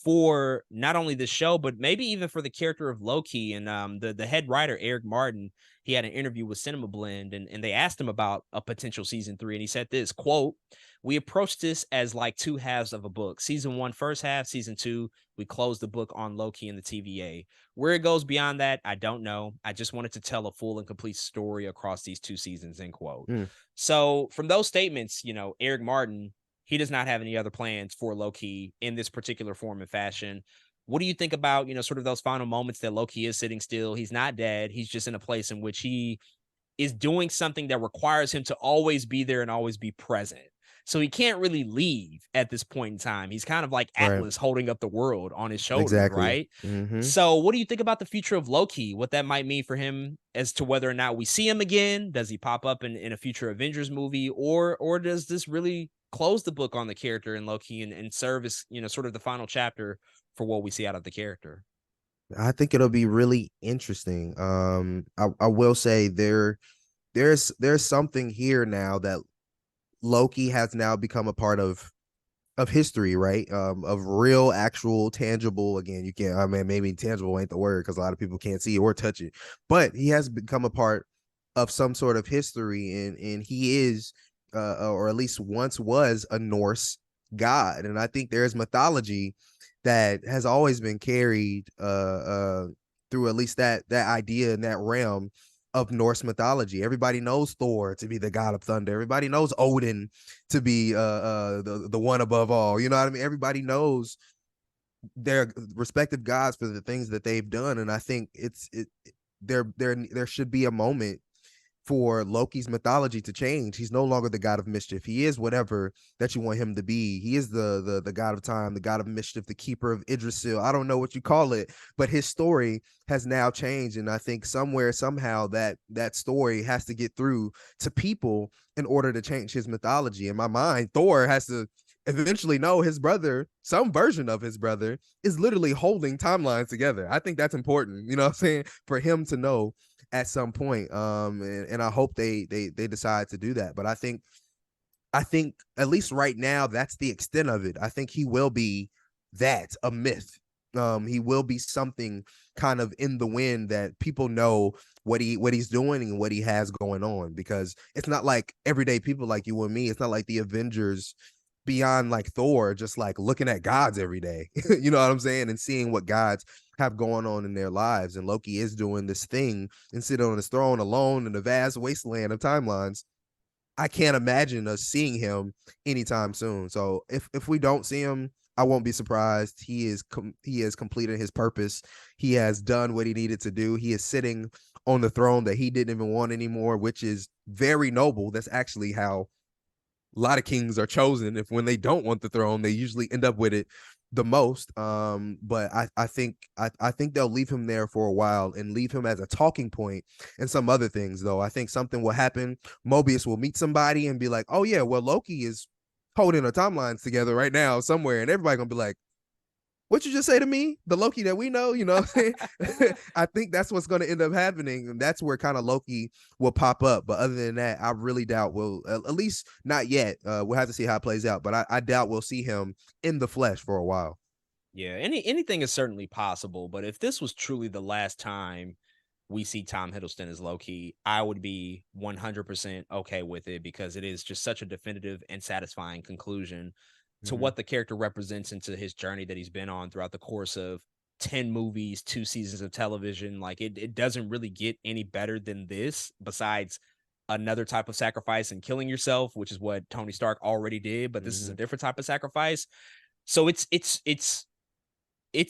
for not only the show, but maybe even for the character of Loki. And the head writer, Eric Martin, he had an interview with Cinema Blend, and they asked him about a potential season three. And he said this quote, "We approached this as like two halves of a book. Season one, first half, season two, we closed the book on Loki and the TVA. Where it goes beyond that, I don't know. I just wanted to tell a full and complete story across these two seasons," end quote. Mm. So from those statements, Eric Martin, he does not have any other plans for Loki in this particular form and fashion. What do you think about, sort of those final moments that Loki is sitting still? He's not dead. He's just in a place in which he is doing something that requires him to always be there and always be present. So he can't really leave at this point in time. He's kind of like Right. Atlas holding up the world on his shoulders, Exactly. right? Mm-hmm. So what do you think about the future of Loki? What that might mean for him as to whether or not we see him again? Does he pop up in a future Avengers movie? Or does this really close the book on the character in Loki and serve as, sort of the final chapter for what we see out of the character? I think it'll be really interesting. I will say there's something here now that Loki has now become a part of history, right? Of real, actual, tangible. Again, you can't. I mean, maybe tangible ain't the word because a lot of people can't see it or touch it, but he has become a part of some sort of history, and he is, or at least once was, a Norse god, and I think there's mythology that has always been carried, through at least that idea in that realm of Norse mythology. Everybody knows Thor to be the god of thunder. Everybody knows Odin to be the one above all. You know what I mean? Everybody knows their respective gods for the things that they've done, and I think there should be a moment for Loki's mythology to change. He's no longer the god of mischief. He is whatever that you want him to be. He is the god of time, the god of mischief, the keeper of Idrisil. I don't know what you call it, but his story has now changed, and I think somewhere somehow that story has to get through to people in order to change his mythology. In my mind, Thor has to eventually know his brother, some version of his brother, is literally holding timelines together. I think that's important, you know what I'm saying? For him to know at some point. And I hope they decide to do that. But I think at least right now, that's the extent of it. I think he will be that, a myth. He will be something kind of in the wind that people know what he's doing and what he has going on, because it's not like everyday people like you and me. It's not like the Avengers beyond like Thor just like looking at gods every day. You know what I'm saying? And seeing what gods have going on in their lives. And Loki is doing this thing and sitting on his throne alone in the vast wasteland of timelines. I can't imagine us seeing him anytime soon. So if we don't see him, I won't be surprised. He has completed his purpose. He has done what he needed to do. He is sitting on the throne that he didn't even want anymore, which is very noble. That's actually how a lot of kings are chosen. If when they don't want the throne, they usually end up with it the most. But I think they'll leave him there for a while and leave him as a talking point and some other things. Though I think something will happen. Mobius will meet somebody and be like, "Oh yeah, well Loki is holding the timelines together right now somewhere," and everybody gonna be like, what you just say to me, the Loki that we know, you know what I'm saying? I think that's what's going to end up happening. And that's where kind of Loki will pop up. But other than that, I really doubt we'll, at least not yet. We'll have to see how it plays out. But I doubt we'll see him in the flesh for a while. Yeah, anything is certainly possible, but if this was truly the last time we see Tom Hiddleston as Loki, I would be 100% okay with it because it is just such a definitive and satisfying conclusion to Mm-hmm. what the character represents into his journey that he's been on throughout the course of 10 movies, 2 seasons of television. Like it doesn't really get any better than this besides another type of sacrifice and killing yourself, which is what Tony Stark already did, but this is a Mm-hmm. different type of sacrifice. So it's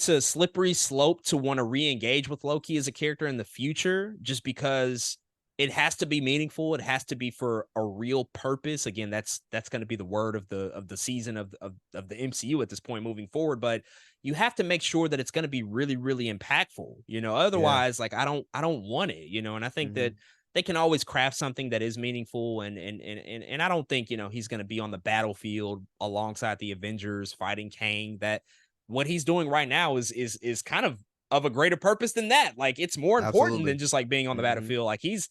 a slippery slope to want to re-engage with Loki as a character in the future just because it has to be meaningful. It has to be for a real purpose. Again, that's going to be the word of the season of the MCU at this point moving forward. But you have to make sure that it's going to be really, really impactful. You know, Yeah. otherwise, like I don't want it. You know, and I think Mm-hmm. that they can always craft something that is meaningful. And I don't think he's going to be on the battlefield alongside the Avengers fighting Kang. That what he's doing right now is kind of a greater purpose than that. Like it's more important Absolutely. than just like being on the Mm-hmm. battlefield. Like he's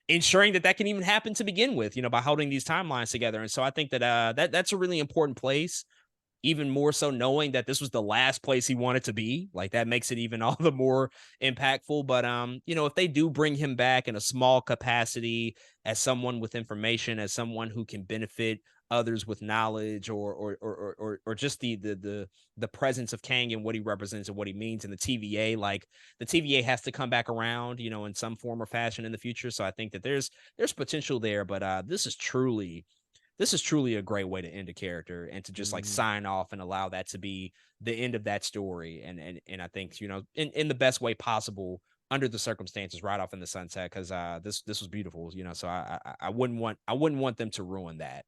ensuring that that can even happen to begin with, by holding these timelines together. And so I think that that's a really important place, even more so knowing that this was the last place he wanted to be. Like that makes it even all the more impactful. But if they do bring him back in a small capacity as someone with information, as someone who can benefit others with knowledge, or just the presence of Kang and what he represents and what he means in the TVA, like the TVA has to come back around, in some form or fashion in the future. So I think that there's potential there, but this is truly a great way to end a character and to just like Mm-hmm. sign off and allow that to be the end of that story. And I think, in the best way possible under the circumstances right off in the sunset. Cause this was beautiful, so I wouldn't want them to ruin that.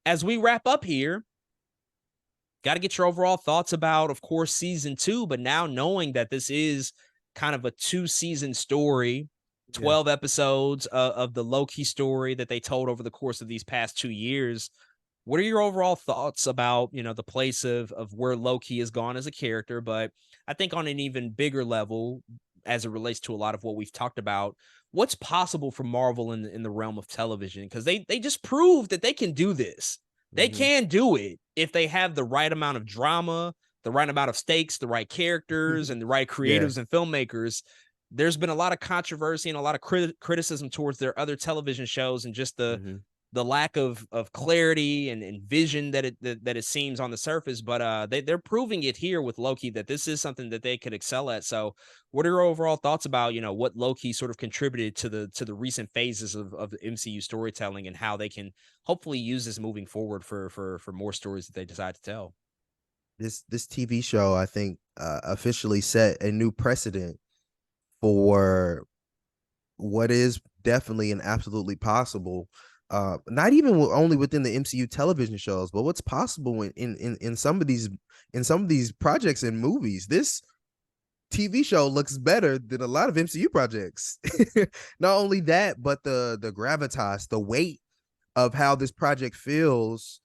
As we wrap up here, got to get your overall thoughts about, of course, season 2, but now knowing that this is kind of a 2-season story, Yeah. 12 episodes of the Loki story that they told over the course of these past 2 years. What are your overall thoughts about, the place of where Loki has gone as a character? But I think on an even bigger level, as it relates to a lot of what we've talked about, what's possible for Marvel in the realm of television? Because they just proved that they can do this. They Mm-hmm. can do it if they have the right amount of drama, the right amount of stakes, the right characters, and the right Yeah. creatives and filmmakers. There's been a lot of controversy and a lot of criticism towards their other television shows and just Mm-hmm. the lack of clarity and vision that it seems on the surface. But they're proving it here with Loki that this is something that they could excel at. So what are your overall thoughts about what Loki sort of contributed to the recent phases of the MCU storytelling and how they can hopefully use this moving forward for more stories that they decide to tell? This TV show, I think, officially set a new precedent for what is definitely and absolutely possible, not even only within the MCU television shows, but what's possible in some of these projects and movies. This TV show looks better than a lot of MCU projects. Not only that, but the gravitas, the weight of how this project feels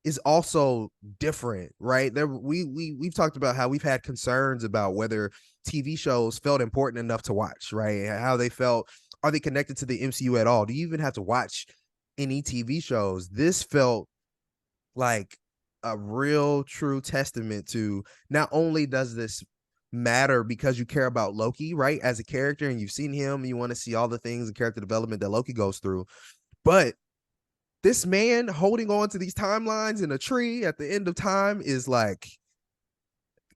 is also different, right? We've talked about how we've had concerns about whether TV shows felt important enough to watch, right? How they felt, are they connected to the MCU at all? Do you even have to watch any TV shows? This felt like a real true testament to, not only does this matter because you care about Loki, right? As a character, and you've seen him, and you want to see all the things and character development that Loki goes through, but this man holding on to these timelines in a tree at the end of time is like,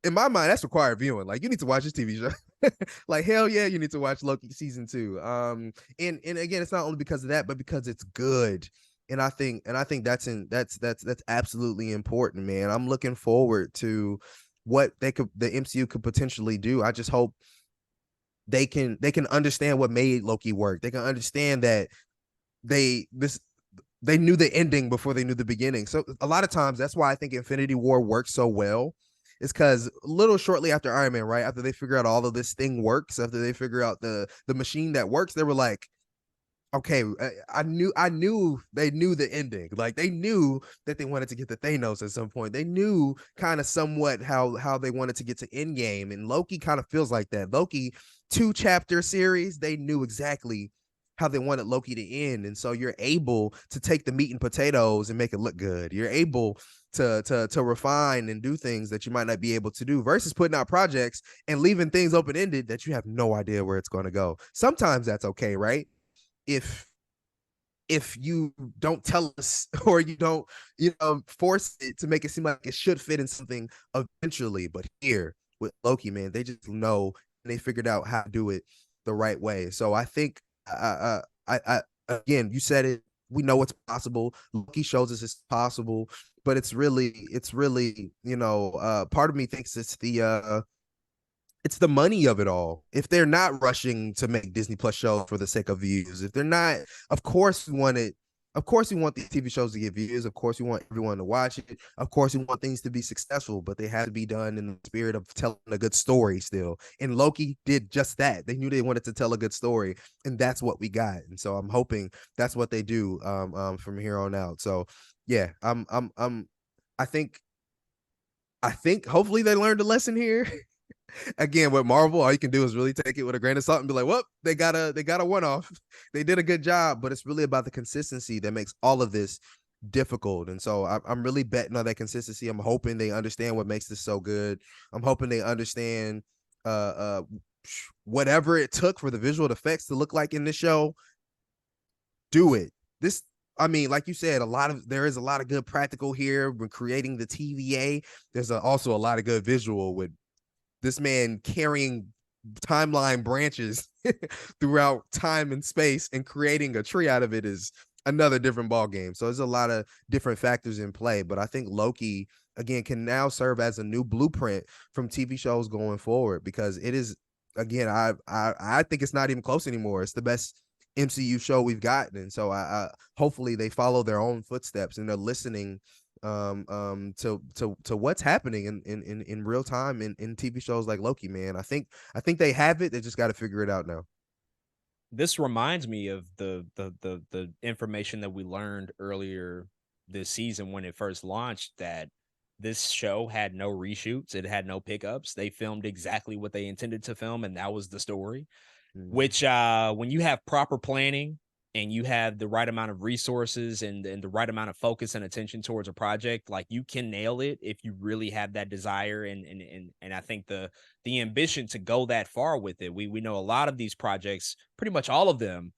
in my mind, that's required viewing. Like, you need to watch this TV show. Like, hell yeah, you need to watch Loki season 2. And again, it's not only because of that, but because it's good. And I think that's absolutely important, man. I'm looking forward to what the MCU could potentially do. I just hope they can understand what made Loki work. They can understand that they this they knew the ending before they knew the beginning. So a lot of times, that's why I think Infinity War works so well. Is because a little shortly after Iron Man, right after they figure out all of this thing works, after they figure out the machine that works, they were like, okay, I knew they knew the ending. Like, they knew that they wanted to get to Thanos at some point. They knew kind of somewhat how they wanted to get to Endgame, and Loki kind of feels like that. Loki, 2 chapter series, they knew exactly how they wanted Loki to end, and so you're able to take the meat and potatoes and make it look good. You're able to refine and do things that you might not be able to do, versus putting out projects and leaving things open ended that you have no idea where it's going to go. Sometimes that's okay, right? if if you don't tell us, or you don't, force it to make it seem like it should fit in something eventually. But here with Loki, man, they just know, and they figured out how to do it the right way. So I think, I again, you said it, we know it's possible. Loki shows us it's possible, but it's really, part of me thinks it's the money of it all. If they're not rushing to make Disney Plus shows for the sake of views, if they're not, of course we want it. Of course, we want these TV shows to get views. Of course, we want everyone to watch it. Of course, we want things to be successful, but they have to be done in the spirit of telling a good story still. And Loki did just that. They knew they wanted to tell a good story, and that's what we got. And so I'm hoping that's what they do from here on out. So yeah, I think I think hopefully they learned a lesson here. Again, with Marvel, all you can do is really take it with a grain of salt and be like, well, they got a one-off. They did a good job, but it's really about the consistency that makes all of this difficult. And so I'm really betting on that consistency. I'm hoping they understand what makes this so good. I'm hoping they understand uh whatever it took for the visual effects to look like in this show, do it. This, I mean, like you said, there is a lot of good practical here when creating the TVA. There's also a lot of good visual with this man carrying timeline branches throughout time and space and creating a tree out of it is another different ball game. So there's a lot of different factors in play, but I think Loki again can now serve as a new blueprint from TV shows going forward, because it is, again, I think it's not even close anymore. It's the best MCU show we've gotten, and so I hopefully they follow their own footsteps and they're listening to what's happening in real time in TV shows like Loki, man. I think they have it. They just got to figure it out now. This reminds me of the information that we learned earlier this season when it first launched, that this show had no reshoots, it had no pickups. They filmed exactly what they intended to film, and that was the story. Mhm. Which, when you have proper planning and you have the right amount of resources and the right amount of focus and attention towards a project, like, you can nail it if you really have that desire and I think the ambition to go that far with it. We know a lot of these projects, pretty much all of them,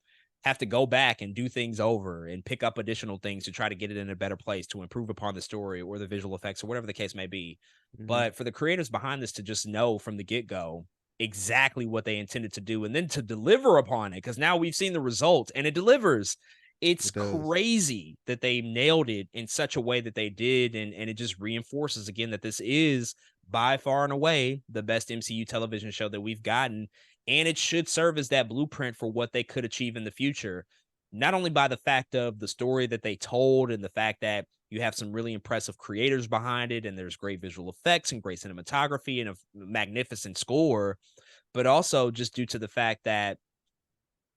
have to go back and do things over and pick up additional things to try to get it in a better place to improve upon the story or the visual effects or whatever the case may be. Mhm. But for the creators behind this to just know from the get-go exactly what they intended to do and then to deliver upon it, because now we've seen the result and it delivers. It's It does. crazy that they nailed it in such a way that they did, and it just reinforces again that this is by far and away the best MCU television show that we've gotten. And it should serve as that blueprint for what they could achieve in the future. Not only by the fact of the story that they told and the fact that you have some really impressive creators behind it, and there's great visual effects and great cinematography and a magnificent score, but also just due to the fact that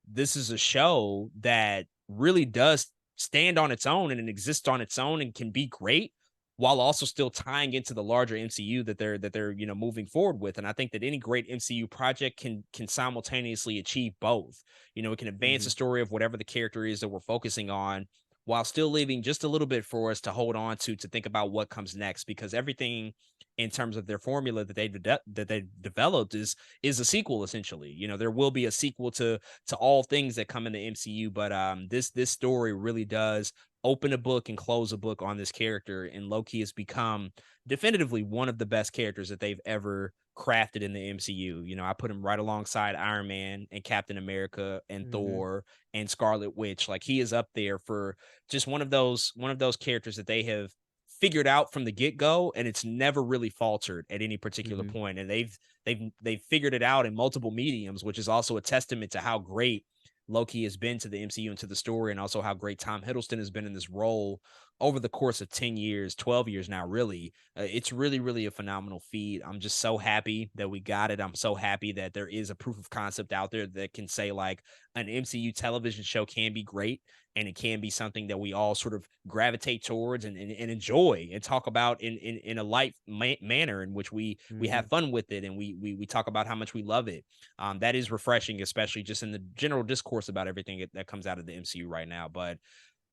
this is a show that really does stand on its own and it exists on its own and can be great while also still tying into the larger MCU that they're moving forward with. And I think that any great MCU project can simultaneously achieve both. It can advance the Mhm. story of whatever the character is that we're focusing on while still leaving just a little bit for us to hold on to think about what comes next, because everything in terms of their formula that they developed is a sequel essentially. There will be a sequel to all things that come in the MCU. But this story really does open a book and close a book on this character, and Loki has become definitively one of the best characters that they've ever crafted in the MCU. I put him right alongside Iron Man and Captain America and Mhm. Thor and Scarlet Witch. Like, he is up there for just one of those characters that they have figured out from the get-go, and it's never really faltered at any particular Mhm. point. And they've figured it out in multiple mediums, which is also a testament to how great Loki has been to the MCU and to the story, and also how great Tom Hiddleston has been in this role over the course of 10 years, 12 years now, really. It's really, really a phenomenal feat. I'm just so happy that we got it. I'm so happy that there is a proof of concept out there that can say, like, an MCU television show can be great, and it can be something that we all sort of gravitate towards and enjoy and talk about in a light manner in which we have Mhm. fun with it, and we talk about how much we love it. That is refreshing, especially just in the general discourse about everything that comes out of the MCU right now. But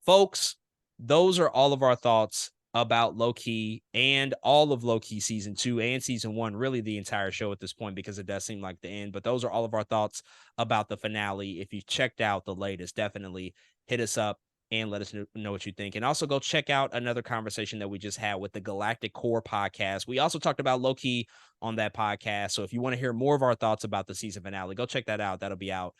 folks, those are all of our thoughts about Loki and all of Loki season 2 and season 1, really the entire show at this point, because it does seem like the end. But those are all of our thoughts about the finale. If you checked out the latest, definitely hit us up and let us know what you think. And also go check out another conversation that we just had with the Galactic Core podcast. We also talked about Loki on that podcast. So if you want to hear more of our thoughts about the season finale, go check that out. That'll be out